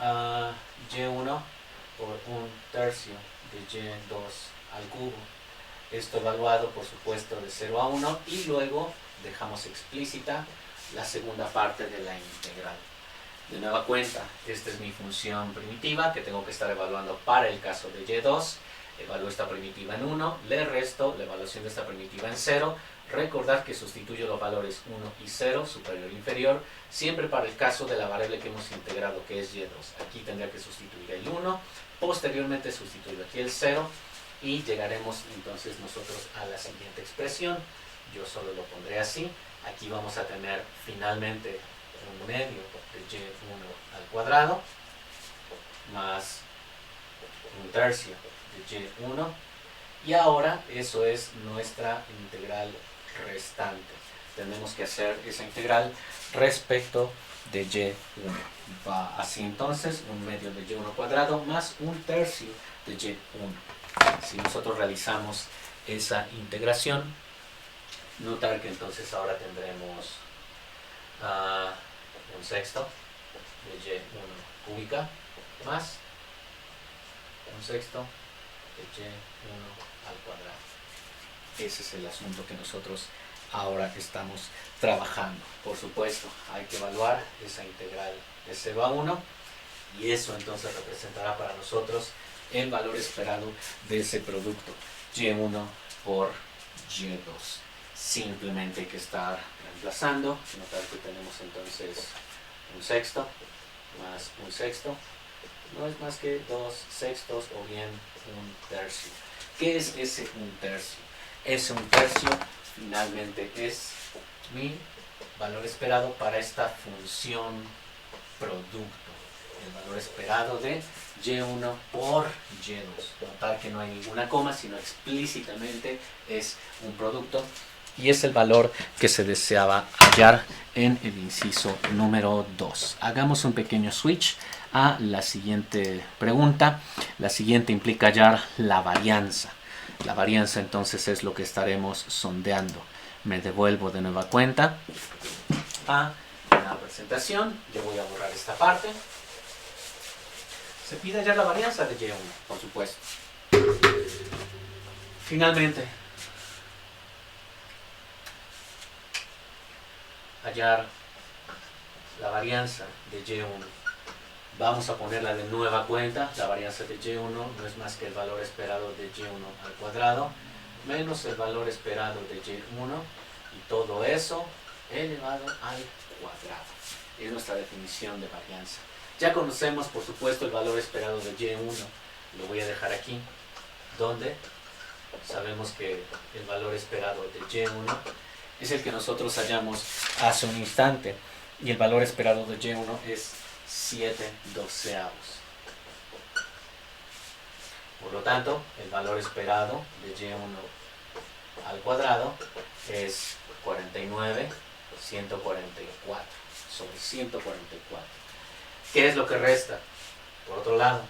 y1 por un tercio de y2 al cubo. Esto evaluado, por supuesto, de 0 a 1 y luego dejamos explícita la segunda parte de la integral. De nueva cuenta, esta es mi función primitiva que tengo que estar evaluando para el caso de y2. Evalúo esta primitiva en 1, le resto la evaluación de esta primitiva en 0. Recordad que sustituyo los valores 1 y 0, superior e inferior, siempre para el caso de la variable que hemos integrado, que es y2. Aquí tendría que sustituir el 1, posteriormente sustituyo aquí el 0 y llegaremos entonces nosotros a la siguiente expresión. Yo solo lo pondré así. Aquí vamos a tener finalmente un medio de y1 al cuadrado más un tercio de y1, y ahora eso es nuestra integral restante. tenemos que hacer esa integral respecto de y1. Va así entonces, 1/2 de y1 cuadrado más 1/3 de y1. Si nosotros realizamos esa integración, notar que entonces ahora tendremos 1/6 de y1 cúbica más 1/6 de y1 al cuadrado. Ese es el asunto que nosotros ahora estamos trabajando. Por supuesto, hay que evaluar esa integral de 0 a 1 y eso entonces representará para nosotros el valor esperado de ese producto, y1 por y2. Simplemente hay que estar reemplazando. Notar que tenemos entonces 1/6 más 1/6. No es más que 2/6 o bien 1/3. ¿Qué es ese 1/3? Ese 1/3 finalmente es mi valor esperado para esta función producto. El valor esperado de y1 por y2. Notar que no hay ninguna coma, sino explícitamente es un producto. Y es el valor que se deseaba hallar en el inciso número 2. Hagamos un pequeño switch a la siguiente pregunta. La siguiente implica hallar la varianza. La varianza entonces es lo que estaremos sondeando. Me devuelvo de nueva cuenta a la presentación. Yo voy a borrar esta parte. Se pide hallar la varianza de y1, por supuesto. Finalmente, hallar la varianza de y1. Vamos a ponerla de nueva cuenta. La varianza de y1 no es más que el valor esperado de y1 al cuadrado menos el valor esperado de y1 y todo eso elevado al cuadrado. Es nuestra definición de varianza. Ya conocemos, por supuesto, el valor esperado de y1. Lo voy a dejar aquí, donde sabemos que el valor esperado de y1 es el que nosotros hallamos hace un instante. Y el valor esperado de y1 es 7/12. Por lo tanto, el valor esperado de y1 al cuadrado es 49/144 sobre 144. ¿Qué es lo que resta? Por otro lado,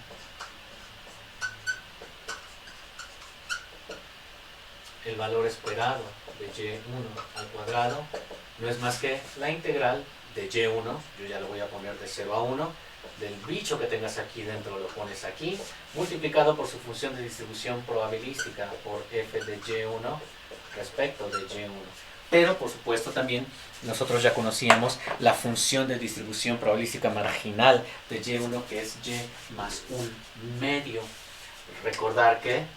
el valor esperado de y1 al cuadrado no es más que la integral de y1, yo ya lo voy a poner de 0 a 1, del bicho que tengas aquí dentro lo pones aquí, multiplicado por su función de distribución probabilística por f de y1 respecto de y1. Pero, por supuesto, también nosotros ya conocíamos la función de distribución probabilística marginal de y1, que es y más 1/2. Recordar que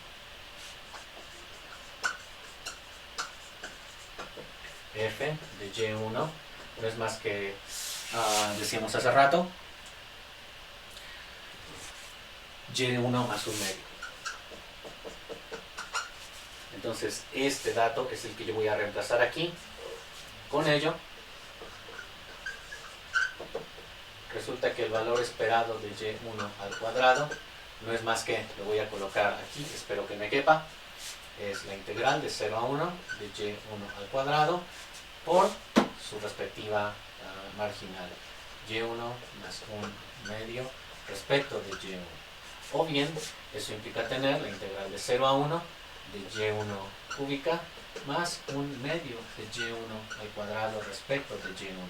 f de y1 no es más que, decíamos hace rato, y1 más 1/2. Entonces, este dato es el que yo voy a reemplazar aquí. Con ello, resulta que el valor esperado de y1 al cuadrado no es más que, lo voy a colocar aquí, espero que me quepa, es la integral de 0 a 1 de y1 al cuadrado por su respectiva marginal, y1 más 1/2 respecto de y1. O bien, eso implica tener la integral de 0 a 1 de y1 cúbica más 1/2 de y1 al cuadrado respecto de y1.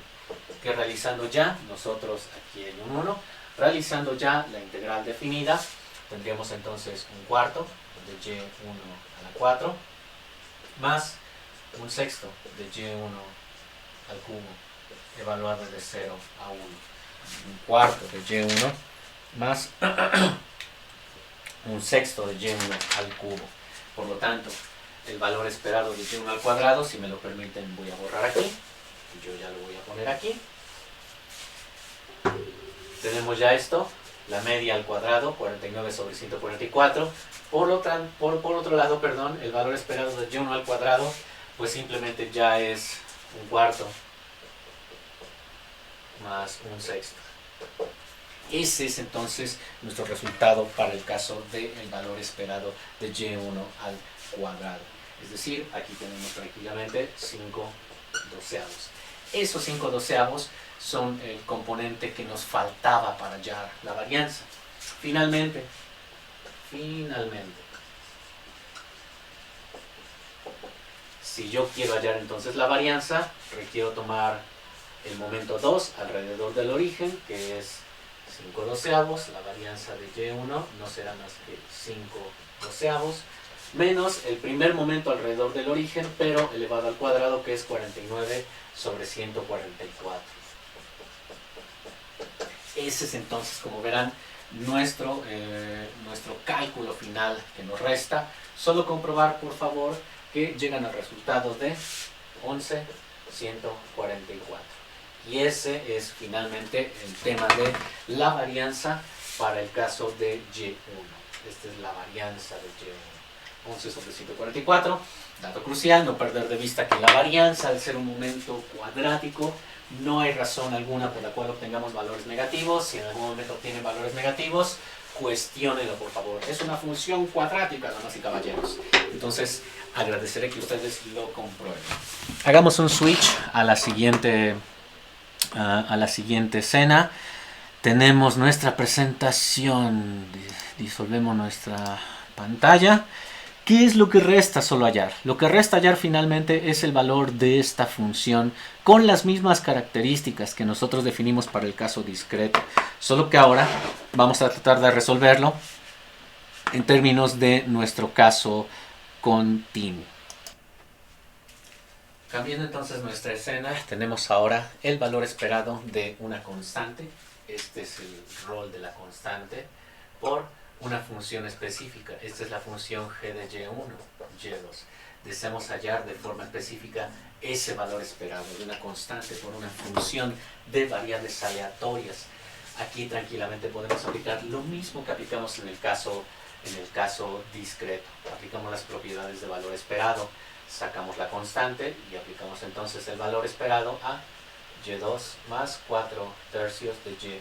Que realizando ya, nosotros aquí hay un 1, realizando ya la integral definida, tendríamos entonces 1/4 de y1 a la 4 más 1/6 de y1 al cubo evaluado de 0 a 1. 1/4 de y1 más 1/6 de y1 al cubo. Por lo tanto, el valor esperado de y1 al cuadrado, si me lo permiten, voy a borrar aquí. Yo ya lo voy a poner aquí. Tenemos ya esto, la media al cuadrado, 49 sobre 144. Por otro lado, perdón, el valor esperado de y1 al cuadrado, pues simplemente ya es 1/4 más 1/6. Ese es entonces nuestro resultado para el caso del valor esperado de y1 al cuadrado. Es decir, aquí tenemos prácticamente 5 doceavos. Esos 5 doceavos son el componente que nos faltaba para hallar la varianza. Finalmente, si yo quiero hallar entonces la varianza, requiero tomar el momento 2 alrededor del origen, que es 5 doceavos. La varianza de Y1 no será más que 5 doceavos, menos el primer momento alrededor del origen, pero elevado al cuadrado, que es 49 sobre 144. Ese es entonces, como verán, nuestro cálculo final que nos resta. Solo comprobar, por favor, que llegan a resultados de 11,144. Y ese es finalmente el tema de la varianza para el caso de Y1. Esta es la varianza de Y1. 11 sobre 144. Dato crucial, no perder de vista que la varianza, al ser un momento cuadrático, no hay razón alguna por la cual obtengamos valores negativos. Si en algún momento obtienen valores negativos, cuestiónenlo, por favor. Es una función cuadrática, damas y caballeros. Entonces, agradeceré que ustedes lo comprueben. Hagamos un switch a la siguiente escena. Tenemos nuestra presentación. Disolvemos nuestra pantalla. ¿Qué es lo que resta solo hallar? Lo que resta hallar finalmente es el valor de esta función con las mismas características que nosotros definimos para el caso discreto. Solo que ahora vamos a tratar de resolverlo en términos de nuestro caso continuo. Cambiando entonces nuestra escena, tenemos ahora el valor esperado de una constante. Este es el rol de la constante por una función específica. Esta es la función g de y1, y2. Deseamos hallar de forma específica ese valor esperado de una constante por una función de variables aleatorias. Aquí tranquilamente podemos aplicar lo mismo que aplicamos en el caso discreto. Aplicamos las propiedades de valor esperado, sacamos la constante y aplicamos entonces el valor esperado a y2 más 4 tercios de y1.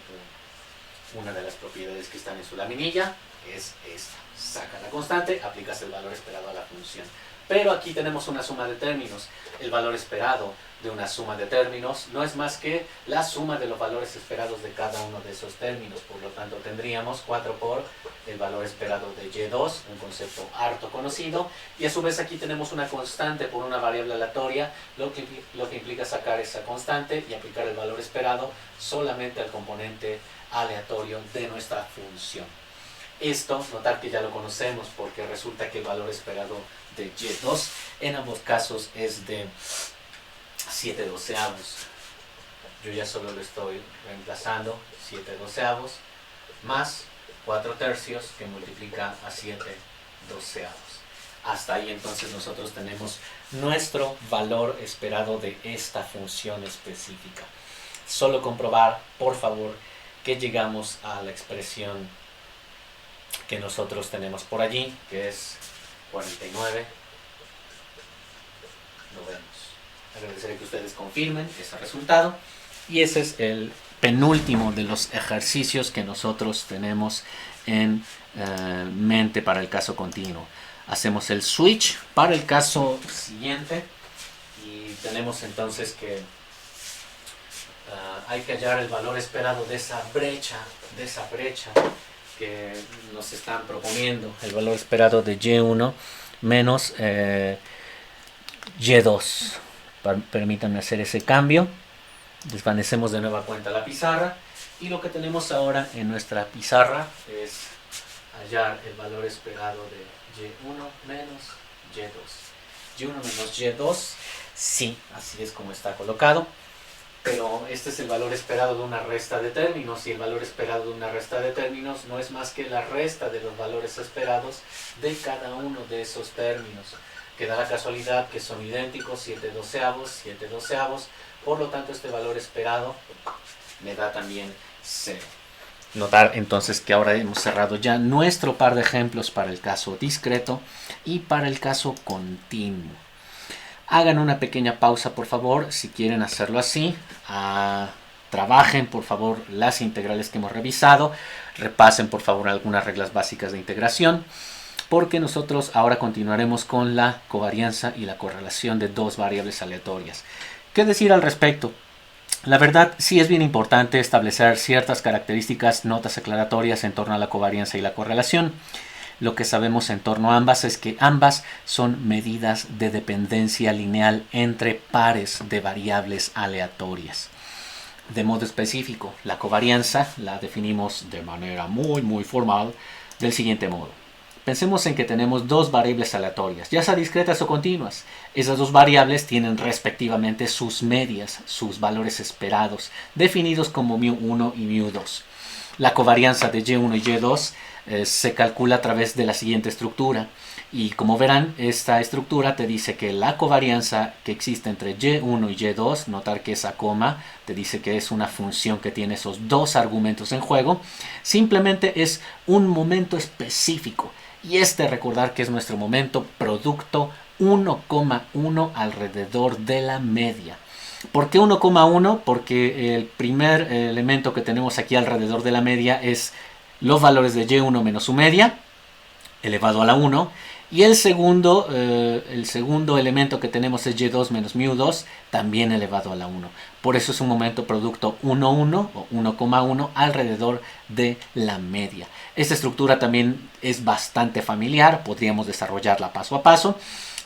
Una de las propiedades que están en su laminilla es esta. Saca la constante, aplicas el valor esperado a la función. Pero aquí tenemos una suma de términos. El valor esperado de una suma de términos no es más que la suma de los valores esperados de cada uno de esos términos. Por lo tanto, tendríamos 4 por el valor esperado de y2, un concepto harto conocido. Y a su vez aquí tenemos una constante por una variable aleatoria, lo que implica sacar esa constante y aplicar el valor esperado solamente al componente aleatorio de nuestra función. Esto, notar que ya lo conocemos porque resulta que el valor esperado de y2 en ambos casos es de 7 doceavos. Yo ya solo lo estoy reemplazando, 7 doceavos más 4 tercios que multiplica a 7 doceavos. Hasta ahí entonces nosotros tenemos nuestro valor esperado de esta función específica. Solo comprobar, por favor, que llegamos a la expresión que nosotros tenemos por allí, que es 49 novenos. Agradeceré que ustedes confirmen ese resultado. Y ese es el penúltimo de los ejercicios que nosotros tenemos en mente para el caso continuo. Hacemos el switch para el caso siguiente y tenemos entonces que hay que hallar el valor esperado de esa brecha que nos están proponiendo, el valor esperado de y1 menos y2. Permítanme hacer ese cambio. Desvanecemos de nueva cuenta la pizarra y lo que tenemos ahora en nuestra pizarra es hallar el valor esperado de y1 menos y2. y1 menos y2, sí, así es como está colocado. Pero este es el valor esperado de una resta de términos, y el valor esperado de una resta de términos no es más que la resta de los valores esperados de cada uno de esos términos, que da la casualidad que son idénticos, 7 doceavos, por lo tanto este valor esperado me da también 0. Notar entonces que ahora hemos cerrado ya nuestro par de ejemplos para el caso discreto y para el caso continuo. Hagan una pequeña pausa, por favor, si quieren hacerlo así. Trabajen, por favor, las integrales que hemos revisado. Repasen, por favor, algunas reglas básicas de integración, porque nosotros ahora continuaremos con la covarianza y la correlación de dos variables aleatorias. ¿Qué decir al respecto? La verdad, sí es bien importante establecer ciertas características, notas aclaratorias en torno a la covarianza y la correlación. Lo que sabemos en torno a ambas es que ambas son medidas de dependencia lineal entre pares de variables aleatorias. De modo específico, la covarianza la definimos de manera muy formal del siguiente modo. Pensemos en que tenemos dos variables aleatorias, ya sea discretas o continuas. Esas dos variables tienen respectivamente sus medias, sus valores esperados, definidos como μ1 y μ2. La covarianza de Y1 y Y2 se calcula a través de la siguiente estructura. Y como verán, esta estructura te dice que la covarianza que existe entre Y1 y Y2, notar que esa coma te dice que es una función que tiene esos dos argumentos en juego, simplemente es un momento específico. Y recordar que es nuestro momento producto 1,1 alrededor de la media. ¿Por qué 1,1? Porque el primer elemento que tenemos aquí alrededor de la media es los valores de Y1 menos su media, elevado a la 1. Y el segundo elemento que tenemos es Y2 menos μ2, también elevado a la 1. Por eso es un momento producto 1,1 o 1,1 alrededor de la media. Esta estructura también es bastante familiar, podríamos desarrollarla paso a paso.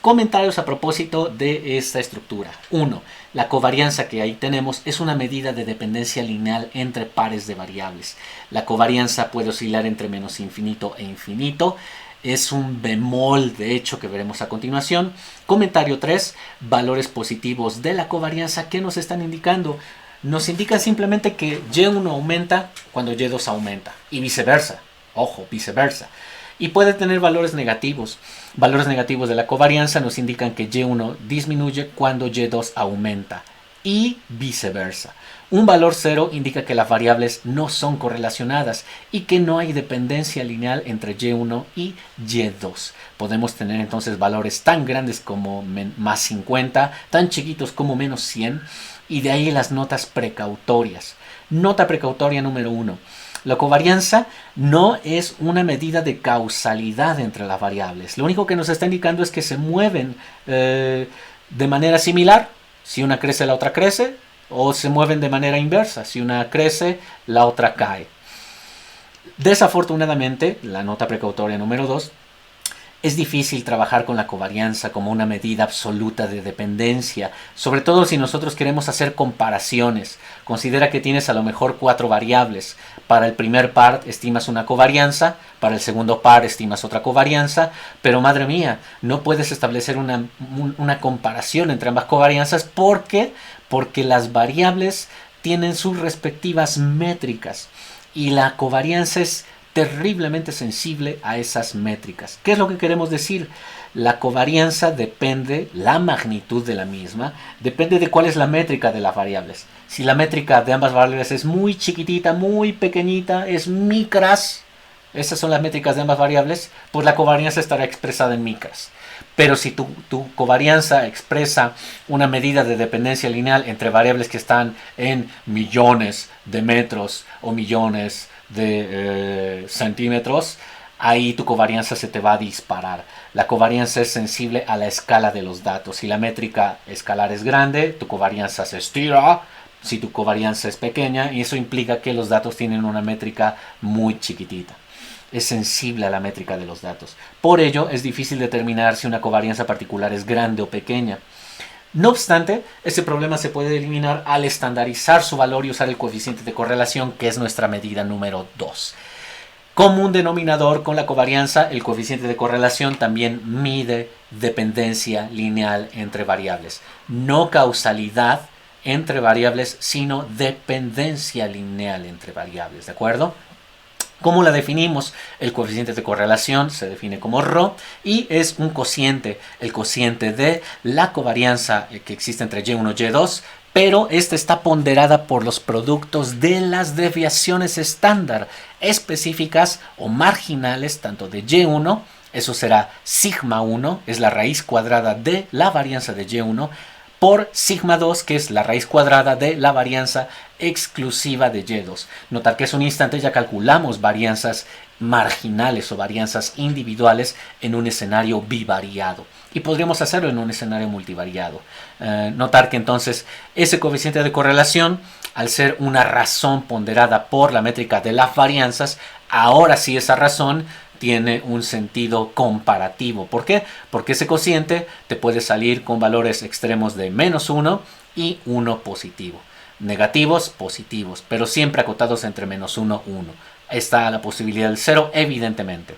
Comentarios a propósito de esta estructura. 1. La covarianza que ahí tenemos es una medida de dependencia lineal entre pares de variables. La covarianza puede oscilar entre menos infinito e infinito. Es un bemol, de hecho, que veremos a continuación. Comentario 3. Valores positivos de la covarianza. ¿Qué nos están indicando? Nos indican simplemente que Y1 aumenta cuando Y2 aumenta. Y viceversa. Ojo, viceversa. Y puede tener valores negativos. Valores negativos de la covarianza nos indican que Y1 disminuye cuando Y2 aumenta. Y viceversa. Un valor 0 indica que las variables no son correlacionadas y que no hay dependencia lineal entre Y1 y Y2. Podemos tener entonces valores tan grandes como más 50, tan chiquitos como menos 100, y de ahí las notas precautorias. Nota precautoria número 1. La covarianza no es una medida de causalidad entre las variables. Lo único que nos está indicando es que se mueven de manera similar. Si una crece, la otra crece. O se mueven de manera inversa. Si una crece, la otra cae. Desafortunadamente, la nota precautoria número 2, es difícil trabajar con la covarianza como una medida absoluta de dependencia, sobre todo si nosotros queremos hacer comparaciones. Considera que tienes a lo mejor 4 variables. Para el primer par estimas una covarianza, para el segundo par estimas otra covarianza, pero madre mía, no puedes establecer una comparación entre ambas covarianzas porque las variables tienen sus respectivas métricas y la covarianza es terriblemente sensible a esas métricas. ¿Qué es lo que queremos decir? La covarianza depende, la magnitud de la misma, depende de cuál es la métrica de las variables. Si la métrica de ambas variables es muy chiquitita, muy pequeñita, es micras, esas son las métricas de ambas variables, pues la covarianza estará expresada en micras. Pero si tu covarianza expresa una medida de dependencia lineal entre variables que están en millones de metros o millones de centímetros, ahí tu covarianza se te va a disparar. La covarianza es sensible a la escala de los datos. Si la métrica escalar es grande, tu covarianza se estira. Si tu covarianza es pequeña, y eso implica que los datos tienen una métrica muy chiquitita. Es sensible a la métrica de los datos. Por ello, es difícil determinar si una covarianza particular es grande o pequeña. No obstante, este problema se puede eliminar al estandarizar su valor y usar el coeficiente de correlación, que es nuestra medida número 2. Como un denominador con la covarianza, el coeficiente de correlación también mide dependencia lineal entre variables. No causalidad entre variables, sino dependencia lineal entre variables, ¿de acuerdo? ¿Cómo la definimos? El coeficiente de correlación se define como ρ y es un cociente, el cociente de la covarianza que existe entre Y1 y Y2, pero esta está ponderada por los productos de las desviaciones estándar específicas o marginales, tanto de Y1, eso será sigma 1, es la raíz cuadrada de la varianza de Y1, por sigma 2, que es la raíz cuadrada de la varianza exclusiva de Y2. Notar que es un instante, ya calculamos varianzas marginales o varianzas individuales en un escenario bivariado. y podríamos hacerlo en un escenario multivariado. Notar que entonces ese coeficiente de correlación, al ser una razón ponderada por la métrica de las varianzas, ahora sí esa razón tiene un sentido comparativo. ¿Por qué? Porque ese cociente te puede salir con valores extremos de -1 y 1 positivo. Negativos, positivos, pero siempre acotados entre -1 y 1. Está la posibilidad del 0, evidentemente.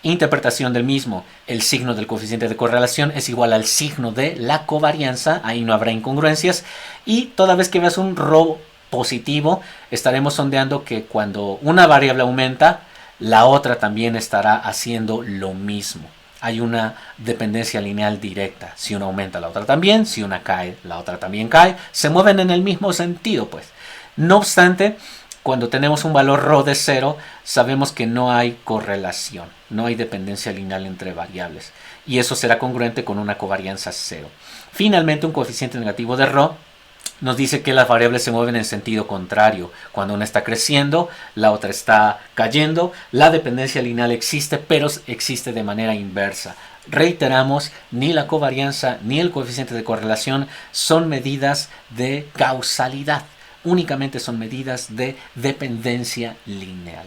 Interpretación del mismo. El signo del coeficiente de correlación es igual al signo de la covarianza. Ahí no habrá incongruencias. Y toda vez que veas un ρ positivo, estaremos sondeando que cuando una variable aumenta, la otra también estará haciendo lo mismo. Hay una dependencia lineal directa. Si una aumenta, la otra también. Si una cae, la otra también cae. Se mueven en el mismo sentido, pues. No obstante, cuando tenemos un valor ρ de 0, sabemos que no hay correlación, no hay dependencia lineal entre variables. Y eso será congruente con una covarianza 0. Finalmente, un coeficiente negativo de ρ nos dice que las variables se mueven en sentido contrario. Cuando una está creciendo, la otra está cayendo. La dependencia lineal existe, pero existe de manera inversa. Reiteramos, ni la covarianza ni el coeficiente de correlación son medidas de causalidad. Únicamente son medidas de dependencia lineal.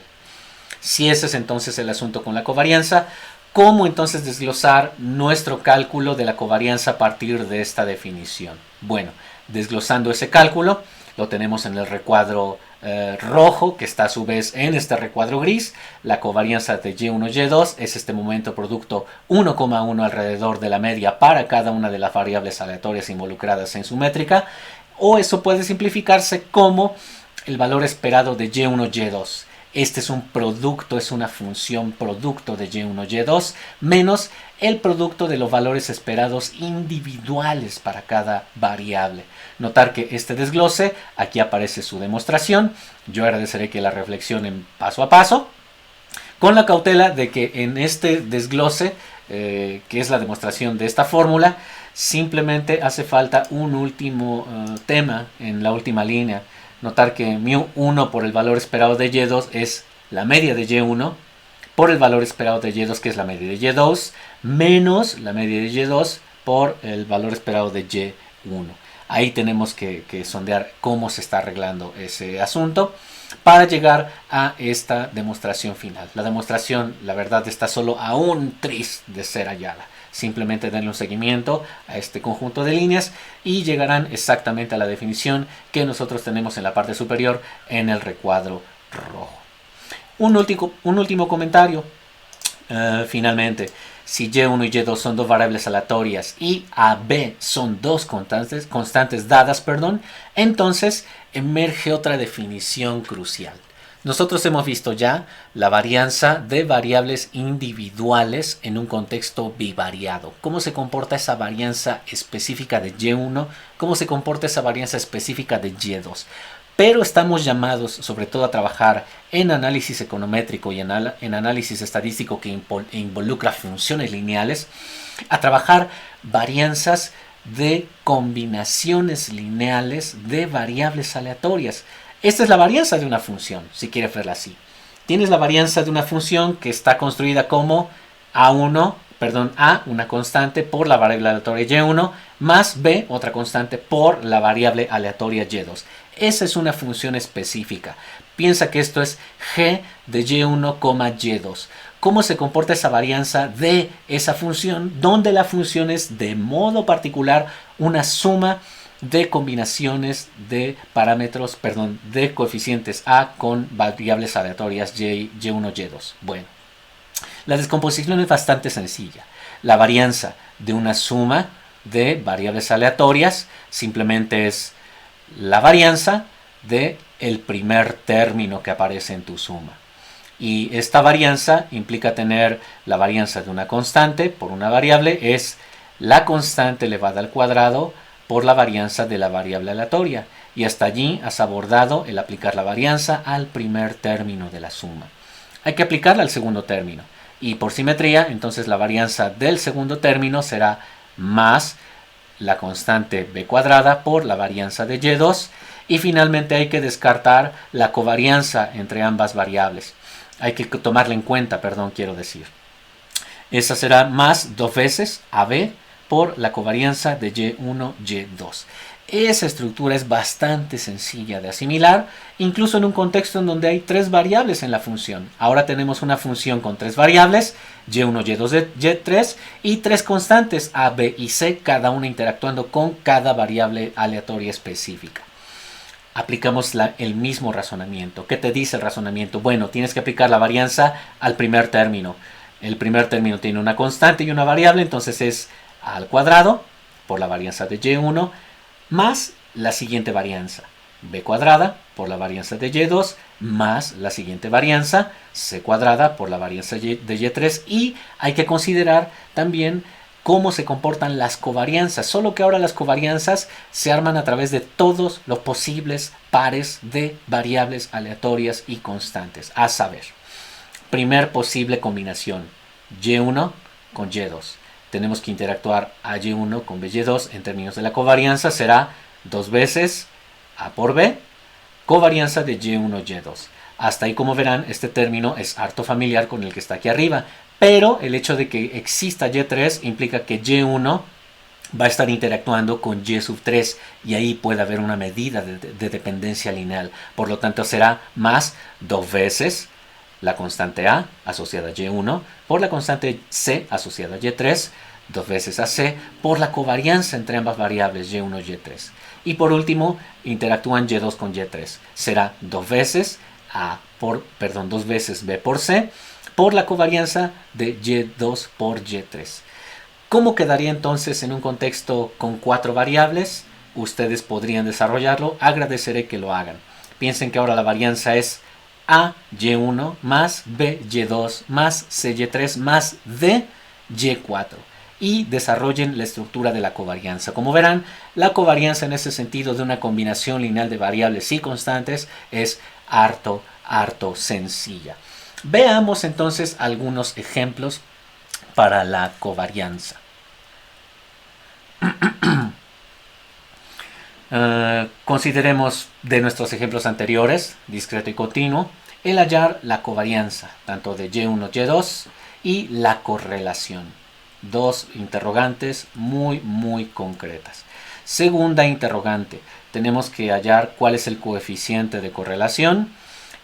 Si ese es entonces el asunto con la covarianza, ¿cómo entonces desglosar nuestro cálculo de la covarianza a partir de esta definición? Bueno, desglosando ese cálculo, lo tenemos en el recuadro rojo, que está a su vez en este recuadro gris. La covarianza de Y1, Y2 es este momento producto 1,1 alrededor de la media para cada una de las variables aleatorias involucradas en su métrica. O eso puede simplificarse como el valor esperado de Y1, Y2. Este es un producto, es una función producto de Y1, Y2, menos el producto de los valores esperados individuales para cada variable. Notar que este desglose, aquí aparece su demostración. Yo agradeceré que la reflexionen paso a paso, con la cautela de que en este desglose, que es la demostración de esta fórmula, simplemente hace falta un último tema en la última línea. Notar que μ1 por el valor esperado de Y2 es la media de Y1 por el valor esperado de Y2, que es la media de Y2, menos la media de Y2 por el valor esperado de Y1. Ahí tenemos que sondear cómo se está arreglando ese asunto para llegar a esta demostración final. La demostración, la verdad, está solo a un tris de ser hallada. Simplemente denle un seguimiento a este conjunto de líneas y llegarán exactamente a la definición que nosotros tenemos en la parte superior en el recuadro rojo. Un último comentario. Finalmente, si Y1 y Y2 son dos variables aleatorias y AB son dos constantes dadas, entonces emerge otra definición crucial. Nosotros hemos visto ya la varianza de variables individuales en un contexto bivariado. ¿Cómo se comporta esa varianza específica de Y1? ¿Cómo se comporta esa varianza específica de Y2? Pero estamos llamados sobre todo a trabajar en análisis econométrico y en análisis estadístico que involucra funciones lineales, a trabajar varianzas de combinaciones lineales de variables aleatorias. Esta es la varianza de una función, si quieres verla así. Tienes la varianza de una función que está construida como A, una constante por la variable aleatoria Y1, más B, otra constante por la variable aleatoria Y2. Esa es una función específica. Piensa que esto es G de Y1, Y2. ¿Cómo se comporta esa varianza de esa función? Donde la función es de modo particular una suma de combinaciones de parámetros, de coeficientes A con variables aleatorias Y1, Y2. Bueno, la descomposición es bastante sencilla. La varianza de una suma de variables aleatorias simplemente es la varianza de el primer término que aparece en tu suma. Y esta varianza implica tener la varianza de una constante por una variable, es la constante elevada al cuadrado por la varianza de la variable aleatoria. Y hasta allí has abordado el aplicar la varianza al primer término de la suma. Hay que aplicarla al segundo término. Y por simetría, entonces la varianza del segundo término será más la constante b cuadrada por la varianza de y2. Y finalmente hay que descartar la covarianza entre ambas variables. Hay que tomarla en cuenta, quiero decir. Esa será más 2 veces AB por la covarianza de Y1, Y2. Esa estructura es bastante sencilla de asimilar, incluso en un contexto en donde hay 3 variables en la función. Ahora tenemos una función con 3 variables, Y1, Y2, Y3, y 3 constantes, A, B y C, cada una interactuando con cada variable aleatoria específica. Aplicamos el mismo razonamiento. ¿Qué te dice el razonamiento? Bueno, tienes que aplicar la varianza al primer término. El primer término tiene una constante y una variable, entonces es A al cuadrado por la varianza de Y1 más la siguiente varianza, B cuadrada por la varianza de Y2 más la siguiente varianza, C cuadrada por la varianza de Y3, y hay que considerar también cómo se comportan las covarianzas, solo que ahora las covarianzas se arman a través de todos los posibles pares de variables aleatorias y constantes, a saber, primer posible combinación, Y1 con Y2. Tenemos que interactuar a Y1 con Y2 en términos de la covarianza. Será 2 veces A por B, covarianza de Y1, Y2. Hasta ahí, como verán, este término es harto familiar con el que está aquí arriba. Pero el hecho de que exista Y3 implica que Y1 va a estar interactuando con Y sub 3 y ahí puede haber una medida de dependencia lineal. Por lo tanto, será más 2 veces la constante A asociada a Y1 por la constante C asociada a Y3, 2 veces a C por la covarianza entre ambas variables Y1 y Y3. Y por último, interactúan Y2 con Y3. Será 2 veces dos veces B por C por la covarianza de Y2 por Y3. ¿Cómo quedaría entonces en un contexto con 4 variables? Ustedes podrían desarrollarlo. Agradeceré que lo hagan. Piensen que ahora la varianza es A, Y1 más B, Y2 más C, Y3 más D, Y4. Y desarrollen la estructura de la covarianza. Como verán, la covarianza en ese sentido de una combinación lineal de variables y constantes es harto sencilla. Veamos entonces algunos ejemplos para la covarianza. Consideremos de nuestros ejemplos anteriores, discreto y continuo, el hallar la covarianza, tanto de Y1, Y2 y la correlación. Dos interrogantes muy concretas. Segunda interrogante, tenemos que hallar cuál es el coeficiente de correlación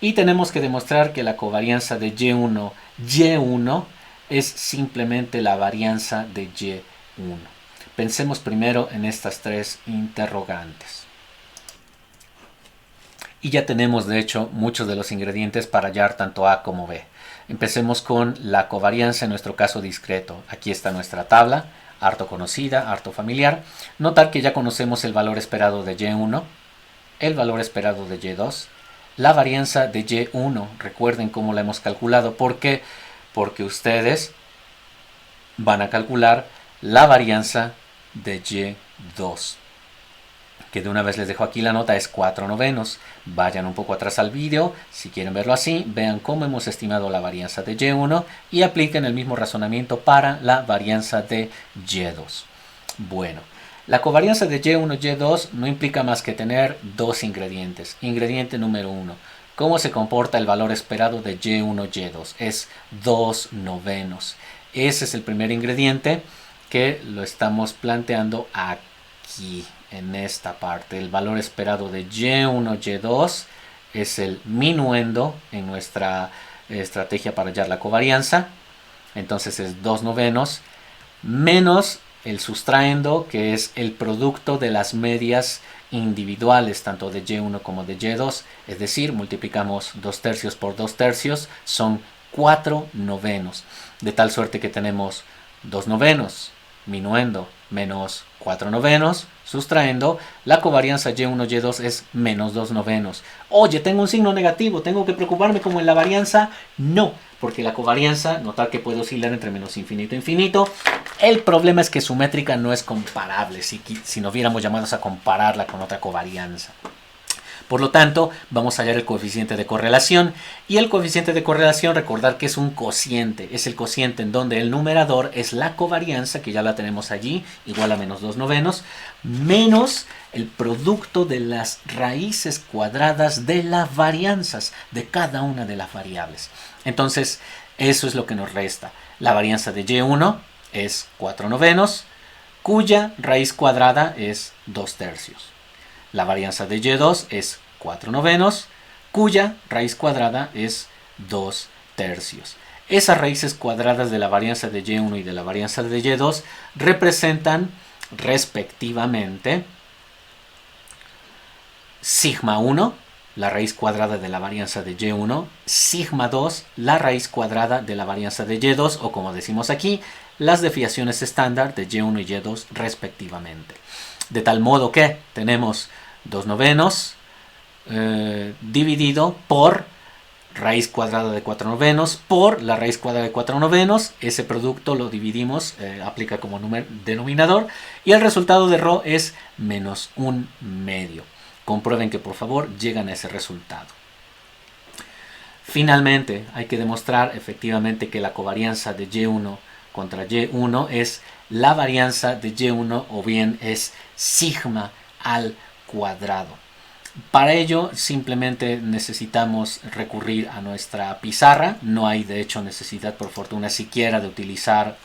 y tenemos que demostrar que la covarianza de Y1, Y1 es simplemente la varianza de Y1. Pensemos primero en estas 3 interrogantes. Y ya tenemos de hecho muchos de los ingredientes para hallar tanto A como B. Empecemos con la covarianza en nuestro caso discreto. Aquí está nuestra tabla, harto conocida, harto familiar. Notar que ya conocemos el valor esperado de Y1, el valor esperado de Y2, la varianza de Y1. Recuerden cómo la hemos calculado. ¿Por qué? Porque ustedes van a calcular la varianza de Y2, que de una vez les dejo aquí la nota, es 4/9. Vayan un poco atrás al vídeo si quieren verlo así, vean cómo hemos estimado la varianza de Y1 y apliquen el mismo razonamiento para la varianza de Y2. Bueno, la covarianza de Y1 Y2 no implica más que tener 2 ingredientes. Ingrediente número 1, ¿cómo se comporta el valor esperado de Y1 Y2? Es 2/9. Ese es el primer ingrediente que lo estamos planteando aquí en esta parte. El valor esperado de Y1 Y2 es el minuendo en nuestra estrategia para hallar la covarianza. Entonces es 2/9 menos el sustraendo, que es el producto de las medias individuales tanto de Y1 como de Y2, es decir, multiplicamos 2/3 por 2/3, son 4/9, de tal suerte que tenemos 2/9 minuendo menos 4/9 sustraendo, la covarianza Y1 Y2 es menos 2/9. Oye, tengo un signo negativo, ¿tengo que preocuparme como en la varianza? No, porque la covarianza, notar que puede oscilar entre menos infinito e infinito. El problema es que su métrica no es comparable si no hubiéramos llamados a compararla con otra covarianza. Por lo tanto, vamos a hallar el coeficiente de correlación. Y el coeficiente de correlación, recordar que es un cociente. Es el cociente en donde el numerador es la covarianza, que ya la tenemos allí, igual a menos 2/9, menos el producto de las raíces cuadradas de las varianzas de cada una de las variables. Entonces, Eso es lo que nos resta. La varianza de y1 es 4/9, cuya raíz cuadrada es 2/3. La varianza de y2 es 4/9, cuya raíz cuadrada es 2/3. Esas raíces cuadradas de la varianza de y1 y de la varianza de y2 representan respectivamente sigma 1, la raíz cuadrada de la varianza de y1, sigma 2, la raíz cuadrada de la varianza de y2, o como decimos aquí, las desviaciones estándar de y1 y y2 respectivamente. De tal modo que tenemos 2/9 dividido por raíz cuadrada de 4/9 por la raíz cuadrada de 4/9. Ese producto lo dividimos, aplica como denominador, y el resultado de ρ es -1/2. Comprueben que por favor llegan a ese resultado. Finalmente, hay que demostrar efectivamente que la covarianza de y1 contra y1 es la varianza de y1, o bien es sigma al cuadrado. Para ello simplemente necesitamos recurrir a nuestra pizarra. No hay de hecho necesidad, por fortuna, siquiera de utilizar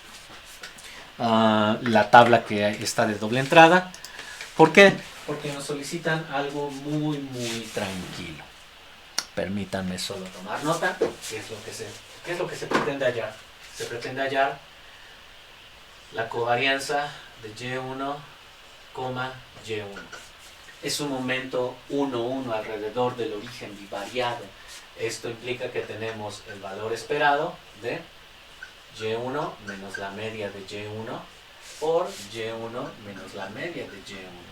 la tabla que está de doble entrada. ¿Por qué? Porque nos solicitan algo muy tranquilo. Permítanme solo tomar nota. ¿Qué es lo que se pretende hallar? Se pretende hallar la covarianza de y1, y1. Es un momento 1,1 alrededor del origen bivariado. Esto implica que tenemos el valor esperado de y1 menos la media de y1 por y1 menos la media de y1.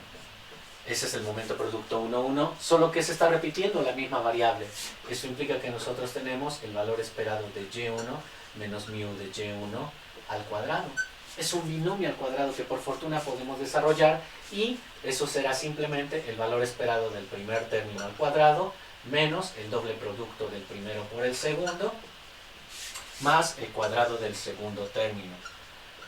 Ese es el momento producto 1,1, solo que se está repitiendo la misma variable. Esto implica que nosotros tenemos el valor esperado de y1 menos μ de y1 al cuadrado. Es un binomio al cuadrado que por fortuna podemos desarrollar, y eso será simplemente el valor esperado del primer término al cuadrado menos el doble producto del primero por el segundo más el cuadrado del segundo término.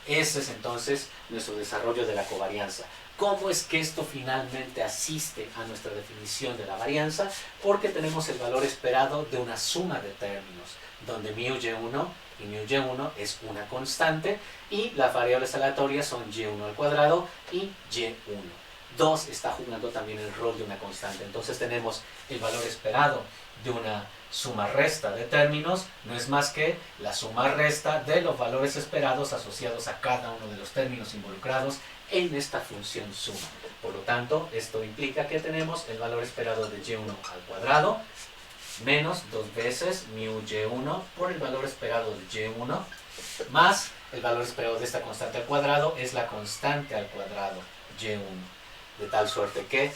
Ese es entonces nuestro desarrollo de la covarianza. ¿Cómo es que esto finalmente asiste a nuestra definición de la varianza? Porque tenemos el valor esperado de una suma de términos, donde μy1 y μy1 es una constante, y las variables aleatorias son y1 al cuadrado y y1. 2 está jugando también el rol de una constante. Entonces tenemos el valor esperado de una suma resta de términos, no es más que la suma resta de los valores esperados asociados a cada uno de los términos involucrados en esta función suma. Por lo tanto, esto implica que tenemos el valor esperado de y1 al cuadrado menos 2 veces μy1 por el valor esperado de y1 más el valor esperado de esta constante al cuadrado es la constante al cuadrado y1. De tal suerte que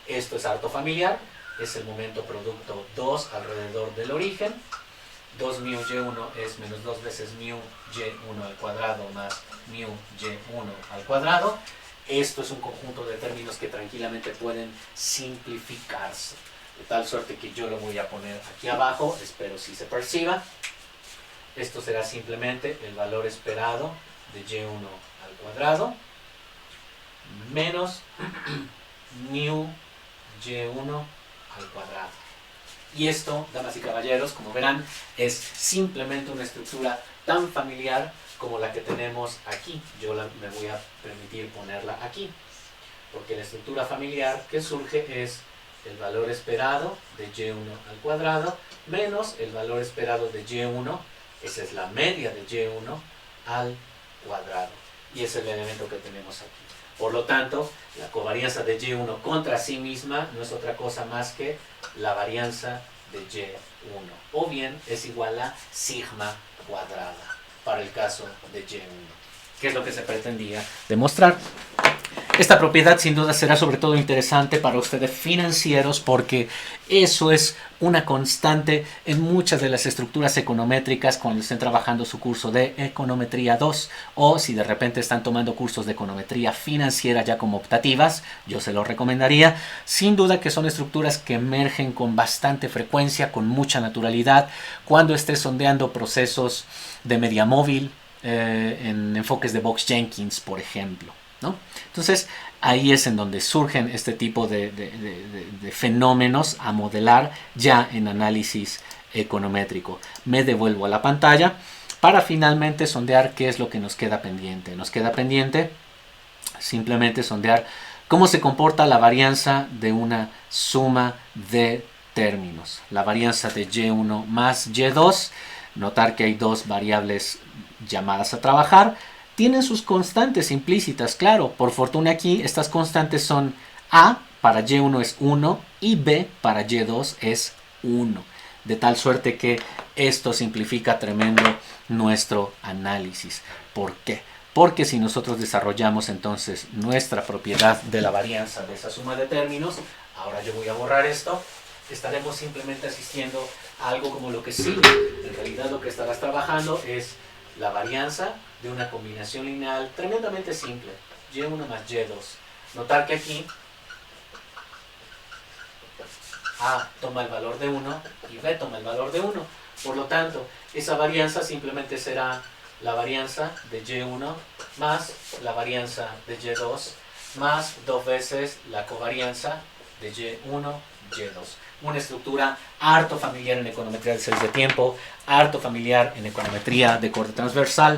esto es ortofamiliar, es el momento producto 2 alrededor del origen. 2 μy1 es menos 2 veces μy1 al cuadrado más μy1 al cuadrado. Esto es un conjunto de términos que tranquilamente pueden simplificarse. De tal suerte que yo lo voy a poner aquí abajo, espero si se perciba. Esto será simplemente el valor esperado de y1 al cuadrado menos μy1 al cuadrado. Y esto, damas y caballeros, como verán, es simplemente una estructura tan familiar como la que tenemos aquí. Yo me voy a permitir ponerla aquí, porque la estructura familiar que surge es el valor esperado de y1 al cuadrado menos el valor esperado de y1, esa es la media de y1 al cuadrado. Y es el elemento que tenemos aquí. Por lo tanto, la covarianza de y1 contra sí misma no es otra cosa más que la varianza de y1, o bien es igual a sigma cuadrada para el caso de y1, que es lo que se pretendía demostrar. Esta propiedad sin duda será sobre todo interesante para ustedes financieros, porque eso es una constante en muchas de las estructuras econométricas cuando estén trabajando su curso de Econometría 2, o si de repente están tomando cursos de econometría financiera ya como optativas, yo se los recomendaría. Sin duda que son estructuras que emergen con bastante frecuencia, con mucha naturalidad, cuando estés sondeando procesos de media móvil, en enfoques de Box-Jenkins, por ejemplo, ¿no? Entonces, Ahí es en donde surgen este tipo de fenómenos a modelar ya en análisis econométrico. Me devuelvo a la pantalla para finalmente sondear qué es lo que nos queda pendiente. Nos queda pendiente simplemente sondear cómo se comporta la varianza de una suma de términos. La varianza de y1 más y2. Notar que hay dos variables llamadas a trabajar. Tienen sus constantes implícitas, claro. Por fortuna aquí estas constantes son A para y1 es 1 y B para y2 es 1. De tal suerte que esto simplifica tremendo nuestro análisis. ¿Por qué? Porque si nosotros desarrollamos entonces nuestra propiedad de la varianza de esa suma de términos, ahora yo voy a borrar esto, estaremos simplemente asistiendo a algo como lo que sigue. En realidad lo que estarás trabajando es la varianza de una combinación lineal tremendamente simple, y1 más y2. Notar que aquí A toma el valor de 1 y B toma el valor de 1. Por lo tanto, esa varianza simplemente será la varianza de y1 más la varianza de y2 más dos veces la covarianza de y1, y2. Una estructura harto familiar en econometría de series de tiempo, harto familiar en econometría de corte transversal,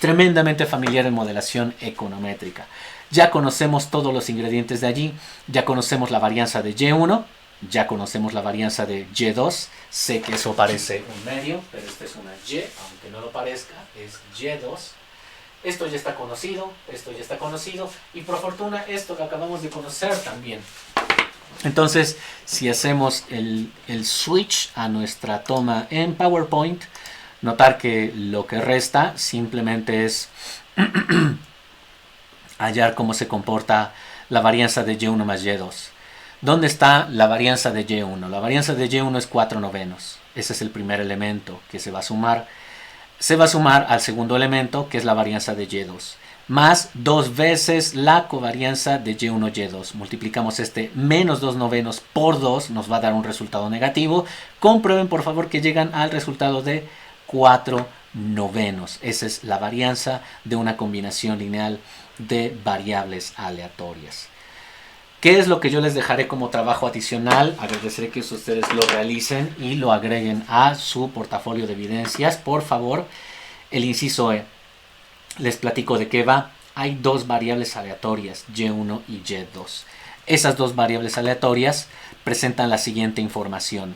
tremendamente familiar en modelación econométrica. Ya conocemos todos los ingredientes de allí, ya conocemos la varianza de y1, ya conocemos la varianza de y2, sé que eso parece un medio, pero esta es una y, aunque no lo parezca, es y2. Esto ya está conocido, y por fortuna esto lo acabamos de conocer también. Entonces, si hacemos el switch a nuestra toma en PowerPoint, notar que lo que resta simplemente es hallar cómo se comporta la varianza de y1 más y2. ¿Dónde está la varianza de y1? La varianza de y1 es 4/9. Ese es el primer elemento que se va a sumar. Se va a sumar al segundo elemento, que es la varianza de y2, más 2 veces la covarianza de y1, y2. Multiplicamos este menos 2/9 por 2, nos va a dar un resultado negativo. Comprueben, por favor, que llegan al resultado de 4/9. Esa es la varianza de una combinación lineal de variables aleatorias. ¿Qué es lo que yo les dejaré como trabajo adicional? Agradeceré que ustedes lo realicen y lo agreguen a su portafolio de evidencias. Por favor, el inciso E. Les platico de qué va. Hay dos variables aleatorias, y1 y y2. Esas dos variables aleatorias presentan la siguiente información.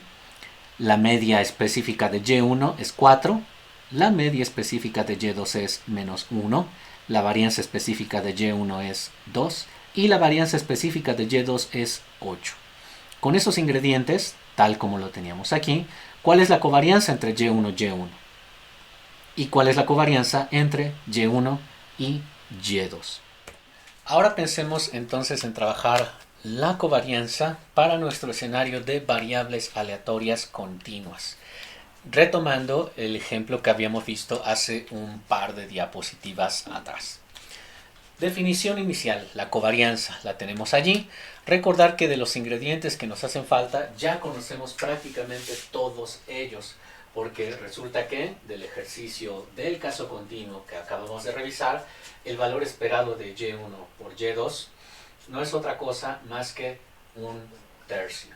La media específica de y1 es 4. La media específica de y2 es menos 1. La varianza específica de y1 es 2. Y la varianza específica de y2 es 8. Con esos ingredientes, tal como lo teníamos aquí, ¿cuál es la covarianza entre y1 y y1? ¿Y cuál es la covarianza entre y1 y y2? Ahora pensemos entonces en trabajar la covarianza para nuestro escenario de variables aleatorias continuas. Retomando el ejemplo que habíamos visto hace un par de diapositivas atrás. Definición inicial, la covarianza, la tenemos allí. Recordar que de los ingredientes que nos hacen falta ya conocemos prácticamente todos ellos, porque resulta que del ejercicio del caso continuo que acabamos de revisar, el valor esperado de y1 por y2 no es otra cosa más que un tercio.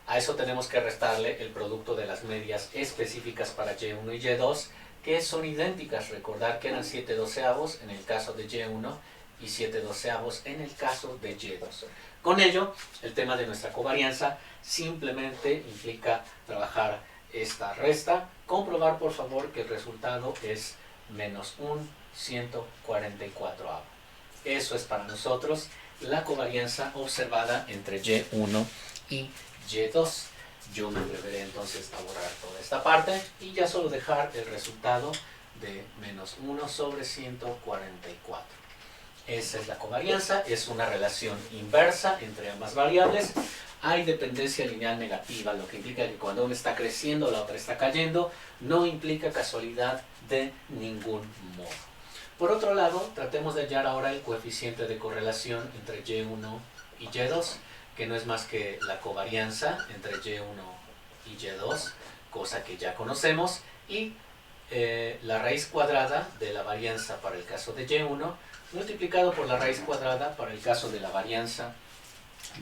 A eso tenemos que restarle el producto de las medias específicas para y1 y y2, que son idénticas. Recordar que eran 7/12 en el caso de y1 y 7/12 en el caso de y2. Con ello, el tema de nuestra covarianza simplemente implica trabajar esta resta, comprobar por favor que el resultado es menos un 144avo. Eso es para nosotros la covarianza observada entre y1 y y2. Yo me atreveré entonces a borrar toda esta parte y ya solo dejar el resultado de menos 1 sobre 144. Esa es la covarianza, es una relación inversa entre ambas variables. Hay dependencia lineal negativa, lo que implica que cuando una está creciendo, la otra está cayendo. No implica casualidad de ningún modo. Por otro lado, tratemos de hallar ahora el coeficiente de correlación entre y1 y y2, que no es más que la covarianza entre y1 y y2, cosa que ya conocemos, y la raíz cuadrada de la varianza para el caso de y1 multiplicado por la raíz cuadrada para el caso de la varianza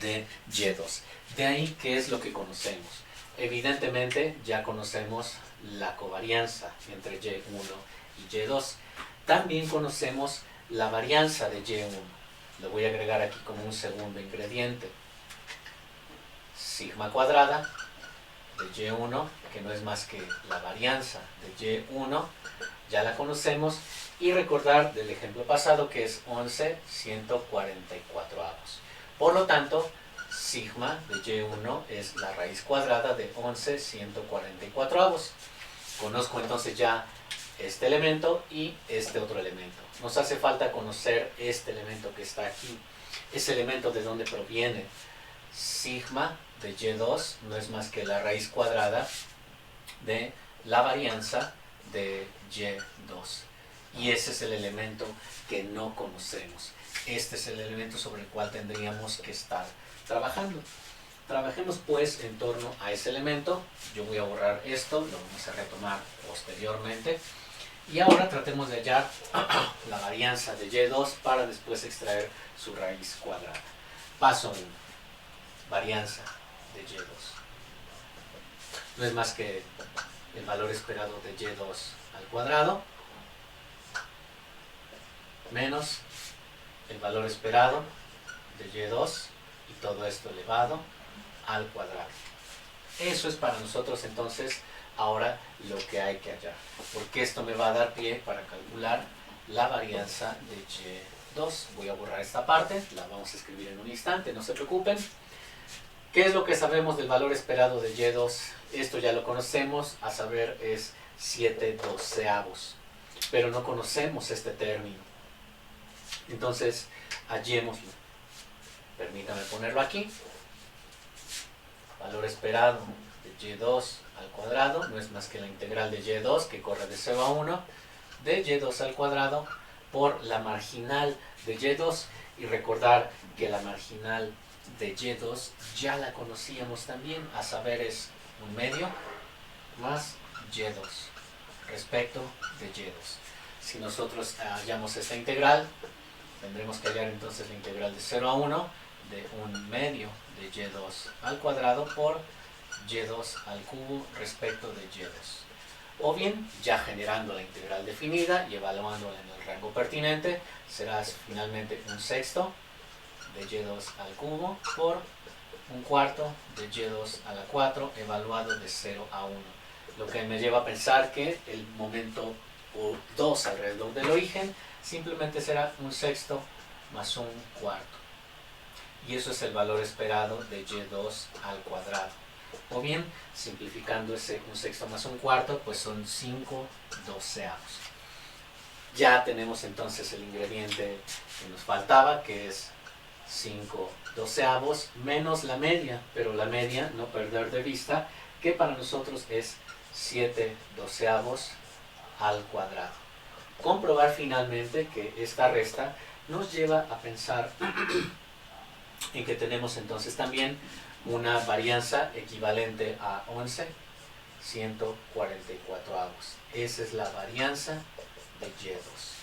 de y2. De ahí, ¿qué es lo que conocemos? Evidentemente ya conocemos la covarianza entre y1 y y2. También conocemos la varianza de y1. Lo voy a agregar aquí como un segundo ingrediente. Sigma cuadrada de y1, que no es más que la varianza de y1, ya la conocemos, y recordar del ejemplo pasado que es 11/144. Por lo tanto, sigma de y1 es la raíz cuadrada de 11/144. Conozco entonces ya este elemento y este otro elemento. Nos hace falta conocer este elemento que está aquí. Ese elemento, ¿de dónde proviene? Sigma de y2 no es más que la raíz cuadrada de la varianza de y2. Y ese es el elemento que no conocemos. Este es el elemento sobre el cual tendríamos que estar trabajando. Trabajemos pues en torno a ese elemento. Yo voy a borrar esto, lo vamos a retomar posteriormente. Y ahora tratemos de hallar la varianza de y2 para después extraer su raíz cuadrada. Paso 1. Varianza de y2. No es más que el valor esperado de y2 al cuadrado menos el valor esperado de y2 y todo esto elevado al cuadrado. Eso es para nosotros entonces ahora lo que hay que hallar, porque esto me va a dar pie para calcular la varianza de y2. Voy a borrar esta parte, la vamos a escribir en un instante, no se preocupen. ¿Qué es lo que sabemos del valor esperado de y2? Esto ya lo conocemos, a saber es 7/12, pero no conocemos este término. Entonces, hallémoslo. Permítame ponerlo aquí. Valor esperado de y2 al cuadrado no es más que la integral de y2, que corre de 0 a 1, de y2 al cuadrado por la marginal de y2. Y recordar que la marginal de y2 ya la conocíamos también, a saber es 1/2 más y2 respecto de y2. Si nosotros hallamos esta integral, tendremos que hallar entonces la integral de 0 a 1 de 1/2 de y2 al cuadrado por y2 al cubo respecto de y2. O bien, ya generando la integral definida y evaluándola en el rango pertinente, será finalmente 1/6 de y2 al cubo por 1/4 de y2 a la 4 evaluado de 0 a 1. Lo que me lleva a pensar que el momento 2 alrededor del origen simplemente será 1/6 más 1/4. Y eso es el valor esperado de y2 al cuadrado. O bien, simplificando ese 1/6 más 1/4, pues son 5/12. Ya tenemos entonces el ingrediente que nos faltaba, que es 5/12 menos la media, pero la media, no perder de vista, que para nosotros es 7/12 al cuadrado. Comprobar finalmente que esta resta nos lleva a pensar en que tenemos entonces también una varianza equivalente a 11/144. Esa es la varianza de y2.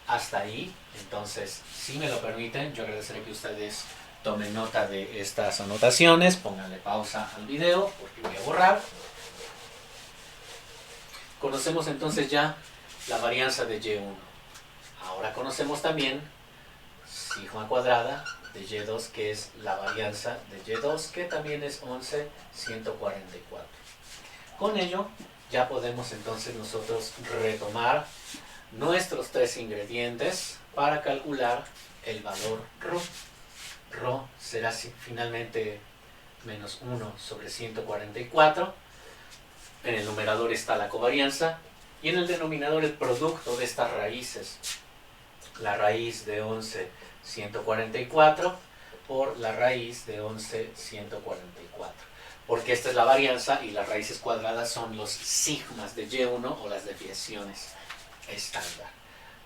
Hasta ahí, entonces, si me lo permiten, yo agradeceré que ustedes tomen nota de estas anotaciones, pónganle pausa al video porque voy a borrar. Conocemos entonces ya la varianza de y1. Ahora conocemos también sigma cuadrada de y2, que es la varianza de y2, que también es 11/144. Con ello ya podemos entonces nosotros retomar nuestros tres ingredientes para calcular el valor ρ. ρ será finalmente menos 1/144. En el numerador está la covarianza y en el denominador el producto de estas raíces. La raíz de 11/144 por la raíz de 11/144. Porque esta es la varianza y las raíces cuadradas son los sigmas de y1 o las desviaciones estándar.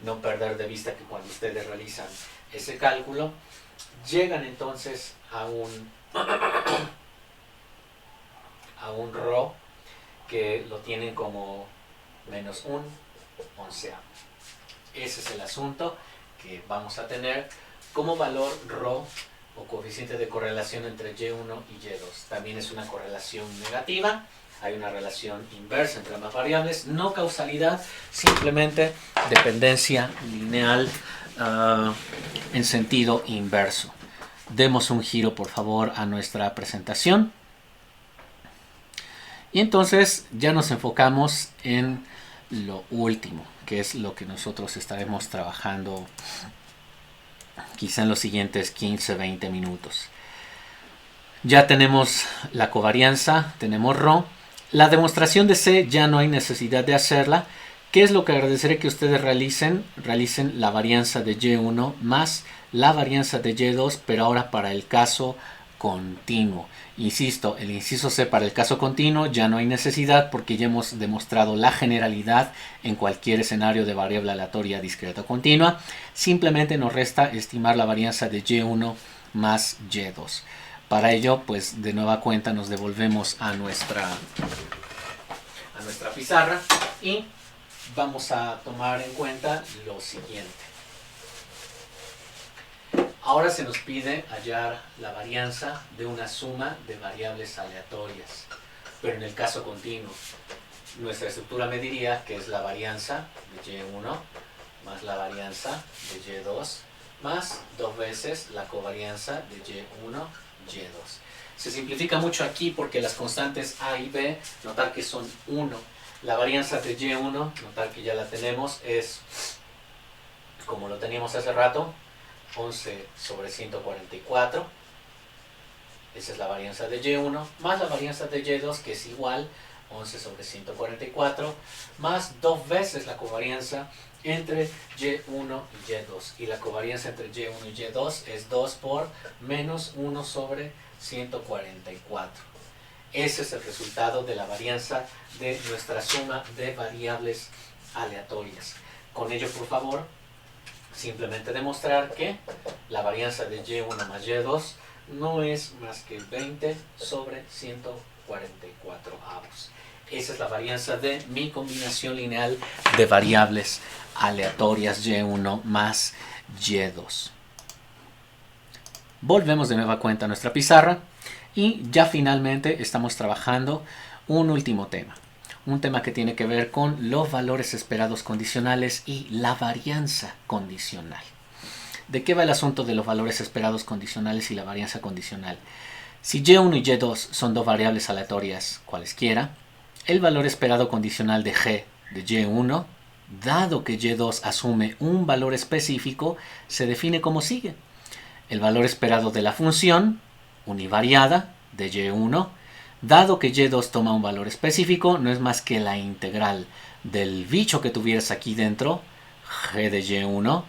No perder de vista que cuando ustedes realizan ese cálculo, llegan entonces a un ρ que lo tienen como menos un onceavo. Ese es el asunto que vamos a tener como valor ρ o coeficiente de correlación entre Y1 y Y2. También es una correlación negativa. Hay una relación inversa entre ambas variables, no causalidad, simplemente dependencia lineal en sentido inverso. Demos un giro, por favor, a nuestra presentación. Y entonces ya nos enfocamos en lo último, que es lo que nosotros estaremos trabajando quizá en los siguientes 15-20 minutos. Ya tenemos la covarianza, tenemos ρ. La demostración de C ya no hay necesidad de hacerla. ¿Qué es lo que agradeceré que ustedes realicen? Realicen la varianza de Y1 más la varianza de Y2, pero ahora para el caso continuo. Insisto, el inciso C para el caso continuo ya no hay necesidad porque ya hemos demostrado la generalidad en cualquier escenario de variable aleatoria discreta o continua. Simplemente nos resta estimar la varianza de Y1 más Y2. Para ello, pues de nueva cuenta nos devolvemos a nuestra pizarra y vamos a tomar en cuenta lo siguiente. Ahora se nos pide hallar la varianza de una suma de variables aleatorias, pero en el caso continuo. Nuestra estructura me diría que es la varianza de Y1 más la varianza de Y2 más dos veces la covarianza de Y1, Y2. Se simplifica mucho aquí porque las constantes A y B, notar que son 1. La varianza de Y1, notar que ya la tenemos, es, como lo teníamos hace rato, 11 sobre 144. Esa es la varianza de Y1, más la varianza de Y2, que es igual, 11 sobre 144, más dos veces la covarianza entre Y1 y Y2. Y la covarianza entre Y1 y Y2 es 2 por menos 1 sobre 144. Ese es el resultado de la varianza de nuestra suma de variables aleatorias. Con ello, por favor, simplemente demostrar que la varianza de Y1 más Y2 no es más que 20 sobre 144 avos. Esa es la varianza de mi combinación lineal de variables aleatorias Y1 más Y2. Volvemos de nueva cuenta a nuestra pizarra y ya finalmente estamos trabajando un último tema. Un tema que tiene que ver con los valores esperados condicionales y la varianza condicional. ¿De qué va el asunto de los valores esperados condicionales y la varianza condicional? Si Y1 y Y2 son dos variables aleatorias cualesquiera, el valor esperado condicional de G de Y1, dado que Y2 asume un valor específico, se define como sigue. El valor esperado de la función univariada de Y1, dado que Y2 toma un valor específico, no es más que la integral del bicho que tuvieras aquí dentro, G de Y1,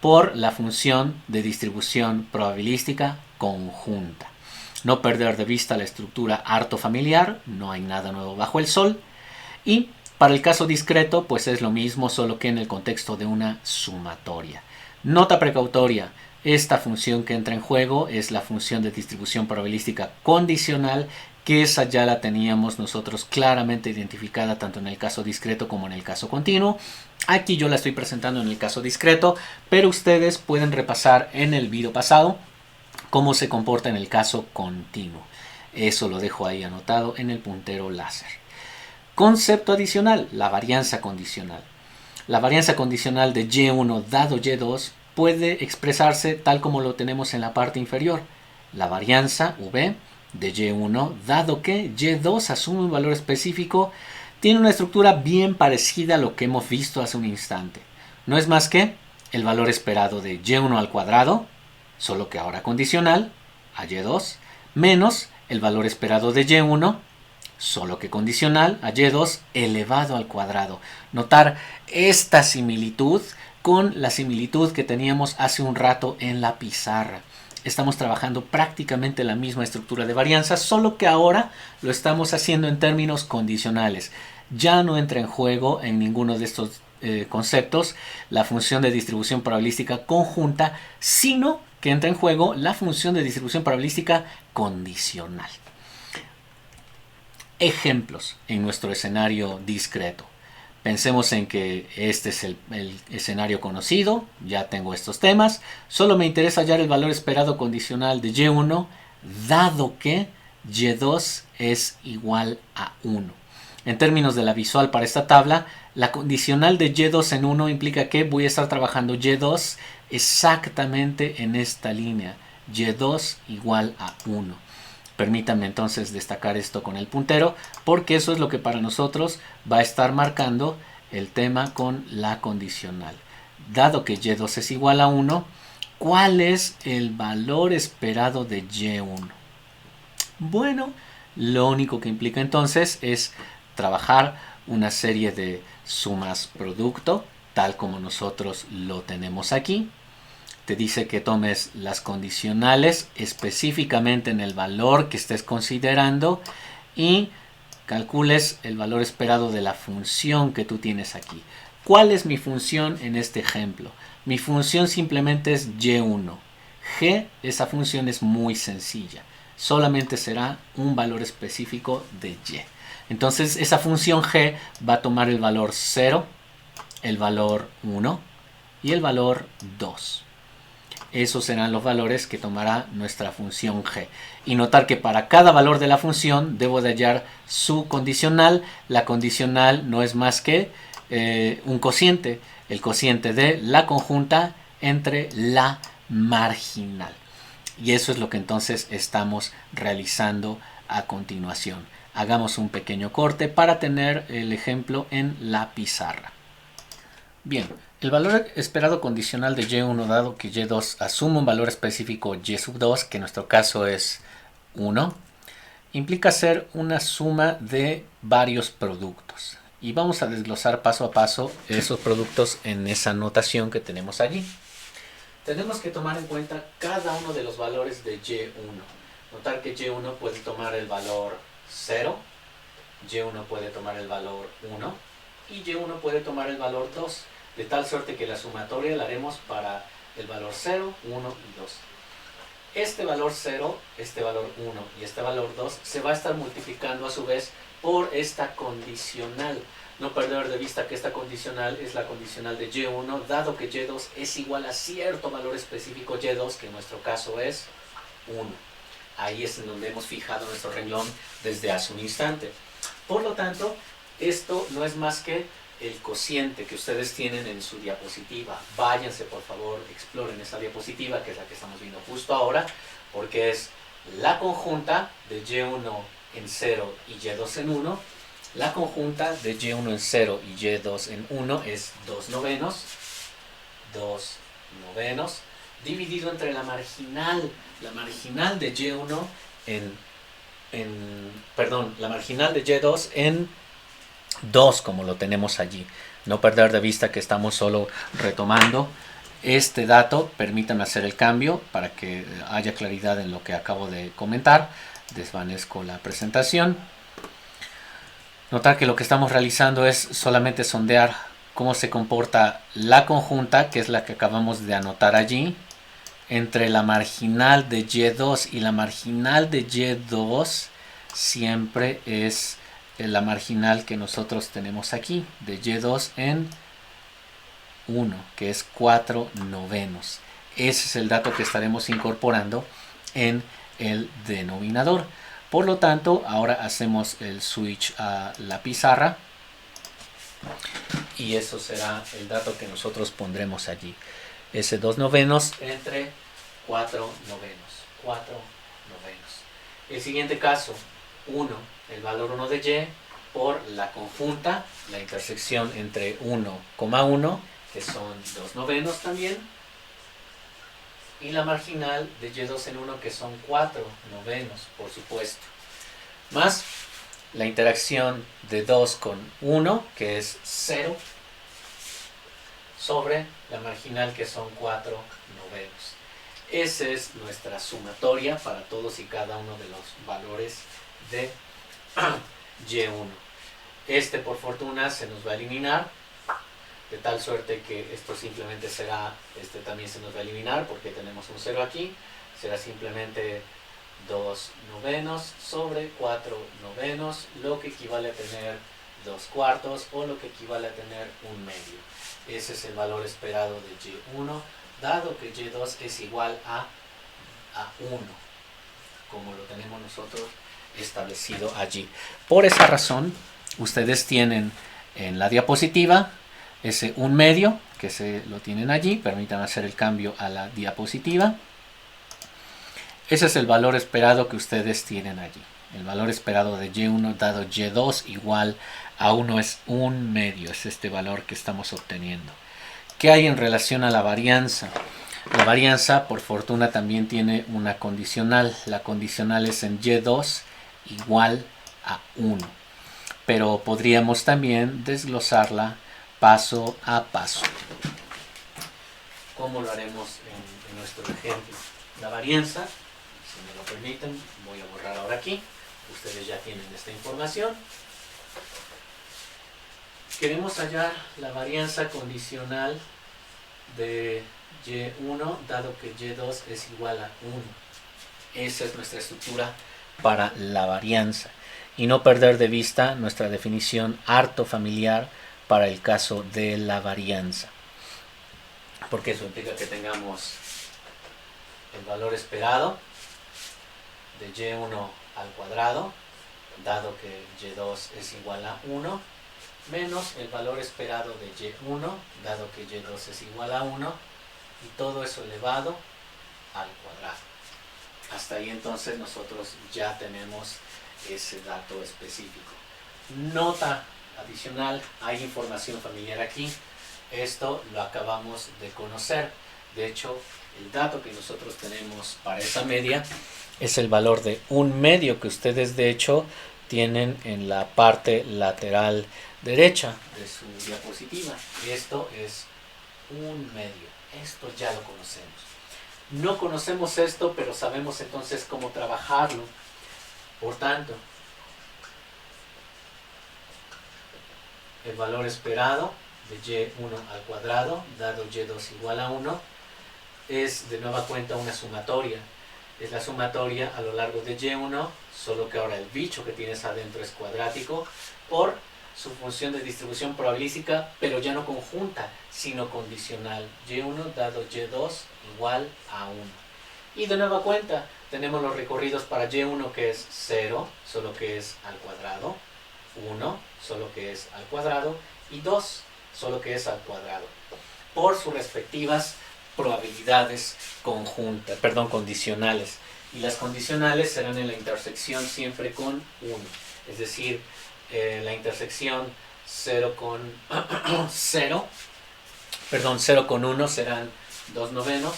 por la función de distribución probabilística conjunta. No perder de vista la estructura harto familiar, no hay nada nuevo bajo el sol. Y para el caso discreto, pues es lo mismo, solo que en el contexto de una sumatoria. Nota precautoria. Esta función que entra en juego es la función de distribución probabilística condicional, que esa ya la teníamos nosotros claramente identificada tanto en el caso discreto como en el caso continuo. Aquí yo la estoy presentando en el caso discreto, pero ustedes pueden repasar en el video pasado cómo se comporta en el caso continuo. Eso lo dejo ahí anotado en el puntero láser. Concepto adicional, la varianza condicional. La varianza condicional de Y1 dado Y2 puede expresarse tal como lo tenemos en la parte inferior. La varianza V de Y1, dado que Y2 asume un valor específico, tiene una estructura bien parecida a lo que hemos visto hace un instante. No es más que el valor esperado de Y1 al cuadrado, solo que ahora condicional, a Y2, menos el valor esperado de Y1, solo que condicional, a Y2 elevado al cuadrado. Notar esta similitud con la similitud que teníamos hace un rato en la pizarra. Estamos trabajando prácticamente la misma estructura de varianza, solo que ahora lo estamos haciendo en términos condicionales. Ya no entra en juego en ninguno de estos conceptos la función de distribución probabilística conjunta, sino que entra en juego la función de distribución probabilística condicional. Ejemplos en nuestro escenario discreto. Pensemos en que este es el escenario conocido, ya tengo estos temas, solo me interesa hallar el valor esperado condicional de y1, dado que y2 es igual a 1. En términos de la visual para esta tabla, la condicional de y2 en 1 implica que voy a estar trabajando y2 exactamente en esta línea, y2 igual a 1. Permítanme entonces destacar esto con el puntero, porque eso es lo que para nosotros va a estar marcando el tema con la condicional. Dado que y2 es igual a 1, ¿cuál es el valor esperado de y1? Bueno, lo único que implica entonces es trabajar una serie de sumas producto, tal como nosotros lo tenemos aquí. Te dice que tomes las condicionales específicamente en el valor que estés considerando y calcules el valor esperado de la función que tú tienes aquí. ¿Cuál es mi función en este ejemplo? Mi función simplemente es y1. G, esa función es muy sencilla. Solamente será un valor específico de y. Entonces esa función g va a tomar el valor 0, el valor 1 y el valor 2. Esos serán los valores que tomará nuestra función g. Y notar que para cada valor de la función debo de hallar su condicional. La condicional no es más que un cociente, el cociente de la conjunta entre la marginal. Y eso es lo que entonces estamos realizando a continuación. Hagamos un pequeño corte para tener el ejemplo en la pizarra. Bien, el valor esperado condicional de y1 dado que y2 asume un valor específico y2, que en nuestro caso es 1, implica hacer una suma de varios productos. Y vamos a desglosar paso a paso esos productos en esa notación que tenemos allí. Tenemos que tomar en cuenta cada uno de los valores de y1. Notar que y1 puede tomar el valor 0, y1 puede tomar el valor 1 y y1 puede tomar el valor 2. De tal suerte que la sumatoria la haremos para el valor 0, 1 y 2. Este valor 0, este valor 1 y este valor 2 se va a estar multiplicando a su vez por esta condicional. No perder de vista que esta condicional es la condicional de y1, dado que y2 es igual a cierto valor específico y2, que en nuestro caso es 1. Ahí es en donde hemos fijado nuestro renglón desde hace un instante. Por lo tanto, esto no es más que el cociente que ustedes tienen en su diapositiva. Váyanse, por favor, exploren esa diapositiva, que es la que estamos viendo justo ahora, porque es la conjunta de y1 en 0 y y2 en 1. La conjunta de y1 en 0 y y2 en 1 es 2 novenos, dividido entre la marginal de y1 la marginal de y2 en 2, como lo tenemos allí. No perder de vista que estamos solo retomando este dato. Permítanme hacer el cambio para que haya claridad en lo que acabo de comentar. Desvanezco la presentación. Notar que lo que estamos realizando es solamente sondear cómo se comporta la conjunta, que es la que acabamos de anotar allí, entre la marginal de y2 y la marginal de y2 siempre es la marginal que nosotros tenemos aquí, de y2 en 1, que es 4 novenos. Ese es el dato que estaremos incorporando en el denominador. Por lo tanto, ahora hacemos el switch a la pizarra y eso será el dato que nosotros pondremos allí. Ese 2 novenos entre 4 novenos. 4 novenos. El siguiente caso, 1, el valor 1 de y por la conjunta, la intersección entre 1,1, que son 2 novenos también, y la marginal de y2 en 1, que son 4 novenos, por supuesto, más la interacción de 2 con 1, que es 0, sobre la marginal, que son 4 novenos. Esa es nuestra sumatoria para todos y cada uno de los valores de y1. Este, por fortuna, se nos va a eliminar, de tal suerte que esto simplemente será, este también se nos va a eliminar porque tenemos un 0 aquí, será simplemente 2 novenos sobre 4 novenos, lo que equivale a tener 2 cuartos, o lo que equivale a tener 1 medio. Ese es el valor esperado de Y1, dado que Y2 es igual a 1, como lo tenemos nosotros establecido allí. Por esa razón, ustedes tienen en la diapositiva ese 1 medio, que se lo tienen allí. Permítanme hacer el cambio a la diapositiva. Ese es el valor esperado que ustedes tienen allí. El valor esperado de Y1 dado Y2 igual a 1 es 1 medio. Es este valor que estamos obteniendo. ¿Qué hay en relación a la varianza? La varianza, por fortuna, también tiene una condicional. La condicional es en Y2 igual a 1. Pero podríamos también desglosarla paso a paso. ¿Cómo lo haremos en nuestro ejemplo? La varianza, si me lo permiten, voy a borrar ahora aquí. Ustedes ya tienen esta información. Queremos hallar la varianza condicional de Y1, dado que Y2 es igual a 1. Esa es nuestra estructura para la varianza. Y no perder de vista nuestra definición harto familiar para el caso de la varianza. Porque eso implica que tengamos el valor esperado de Y1 al cuadrado, dado que Y2 es igual a 1, menos el valor esperado de Y1, dado que Y2 es igual a 1, y todo eso elevado al cuadrado. Hasta ahí entonces nosotros ya tenemos ese dato específico. Nota adicional, hay información familiar aquí. Esto lo acabamos de conocer. De hecho, el dato que nosotros tenemos para esa media es el valor de 1 medio que ustedes de hecho tienen en la parte lateral derecha de su diapositiva. Esto es 1 medio. Esto ya lo conocemos. No conocemos esto, pero sabemos entonces cómo trabajarlo. Por tanto, el valor esperado de Y1 al cuadrado, dado Y2 igual a 1, es de nueva cuenta una sumatoria. Es la sumatoria a lo largo de Y1, solo que ahora el bicho que tienes adentro es cuadrático, por su función de distribución probabilística, pero ya no conjunta, sino condicional. Y1 dado Y2 igual a 1. Y de nueva cuenta, tenemos los recorridos para Y1 que es 0, solo que es al cuadrado, 1, solo que es al cuadrado, y 2, solo que es al cuadrado, por sus respectivas probabilidades condicionales. Y las condicionales serán en la intersección siempre con 1, es decir, la intersección 0 con 0 con 1 serán 2 novenos,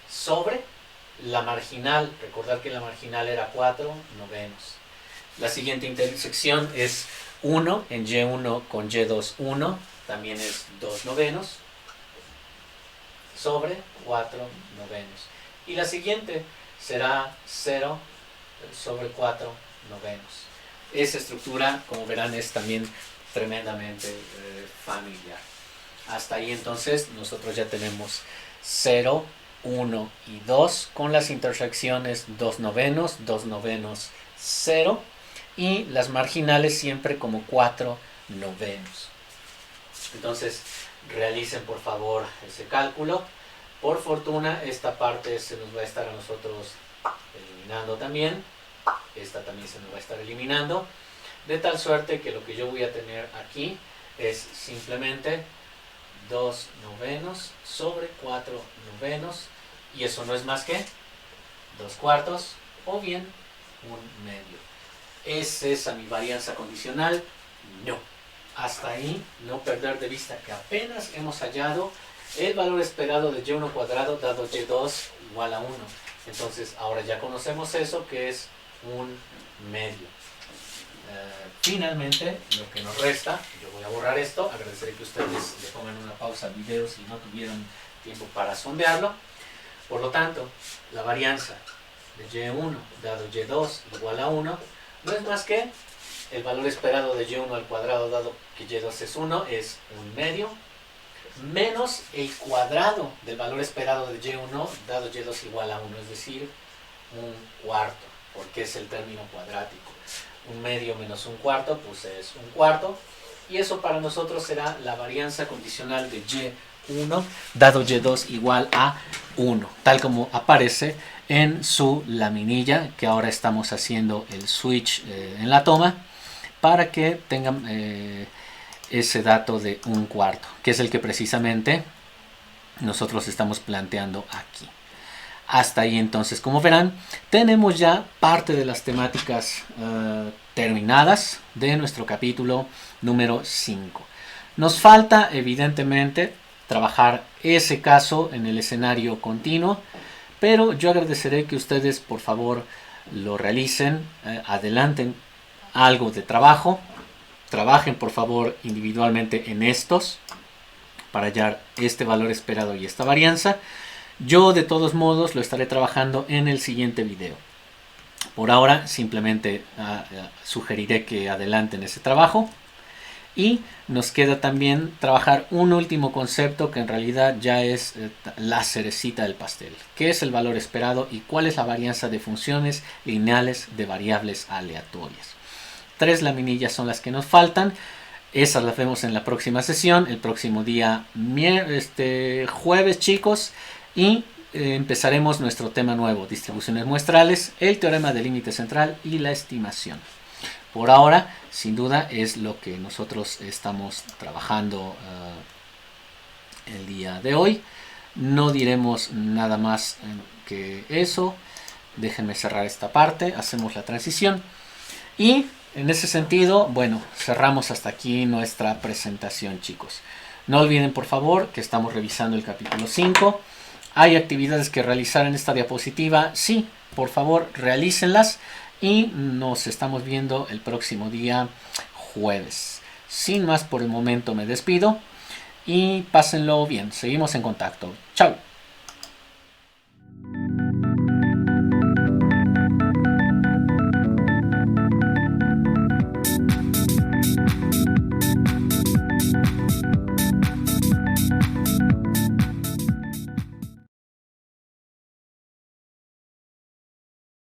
sobre la marginal, recordar que la marginal era 4 novenos. La siguiente intersección es 1 en Y1 con Y2, 1, también es 2 novenos, sobre 4 novenos. Y la siguiente será 0 sobre 4 novenos. Esa estructura, como verán, es también tremendamente familiar. Hasta ahí entonces nosotros ya tenemos 0, 1 y 2 con las intersecciones 2 novenos, 0 y las marginales siempre como 4 novenos. Entonces realicen por favor ese cálculo. Por fortuna esta parte se nos va a estar a nosotros eliminando también. Esta también se nos va a estar eliminando. De tal suerte que lo que yo voy a tener aquí es simplemente 2 novenos sobre 4 novenos, y eso no es más que 2 cuartos o bien 1 medio. ¿Es esa mi varianza condicional? No. Hasta ahí no perder de vista que apenas hemos hallado el valor esperado de Y1 cuadrado dado Y2 igual a 1. Entonces ahora ya conocemos eso, que es 1 medio. Finalmente, lo que nos resta, yo voy a borrar esto, agradeceré que ustedes le pongan una pausa al video si no tuvieron tiempo para sondearlo. Por lo tanto, la varianza de Y1 dado Y2 igual a 1 no es más que el valor esperado de Y1 al cuadrado dado que Y2 es 1, es 1 medio, menos el cuadrado del valor esperado de Y1 dado Y2 igual a 1, es decir, 1 cuarto, porque es el término cuadrático. un medio menos un cuarto, pues es un cuarto. Y eso para nosotros será la varianza condicional de Y1 dado Y2 igual a 1, tal como aparece en su laminilla, que ahora estamos haciendo el switch en la toma, para que tengan ese dato de un cuarto, que es el que precisamente nosotros estamos planteando aquí. Hasta ahí entonces, como verán, tenemos ya parte de las temáticas terminadas de nuestro capítulo número 5. Nos falta evidentemente trabajar ese caso en el escenario continuo, pero yo agradeceré que ustedes por favor lo realicen, adelanten algo de trabajo, trabajen por favor individualmente en estos para hallar este valor esperado y esta varianza. Yo de todos modos lo estaré trabajando en el siguiente video. Por ahora simplemente sugeriré que adelanten ese trabajo. Y nos queda también trabajar un último concepto que en realidad ya es la cerecita del pastel. ¿Qué es el valor esperado y cuál es la varianza de funciones lineales de variables aleatorias? 3 laminillas son las que nos faltan. Esas las vemos en la próxima sesión, el próximo día jueves, chicos. Y empezaremos nuestro tema nuevo, distribuciones muestrales, el teorema del límite central y la estimación. Por ahora, sin duda, es lo que nosotros estamos trabajando el día de hoy. No diremos nada más que eso. Déjenme cerrar esta parte, hacemos la transición. Y en ese sentido, bueno, cerramos hasta aquí nuestra presentación, chicos. No olviden, por favor, que estamos revisando el capítulo 5. ¿Hay actividades que realizar en esta diapositiva? Sí, por favor, realícenlas. Y nos estamos viendo el próximo día jueves. Sin más por el momento me despido y pásenlo bien. Seguimos en contacto. Chao.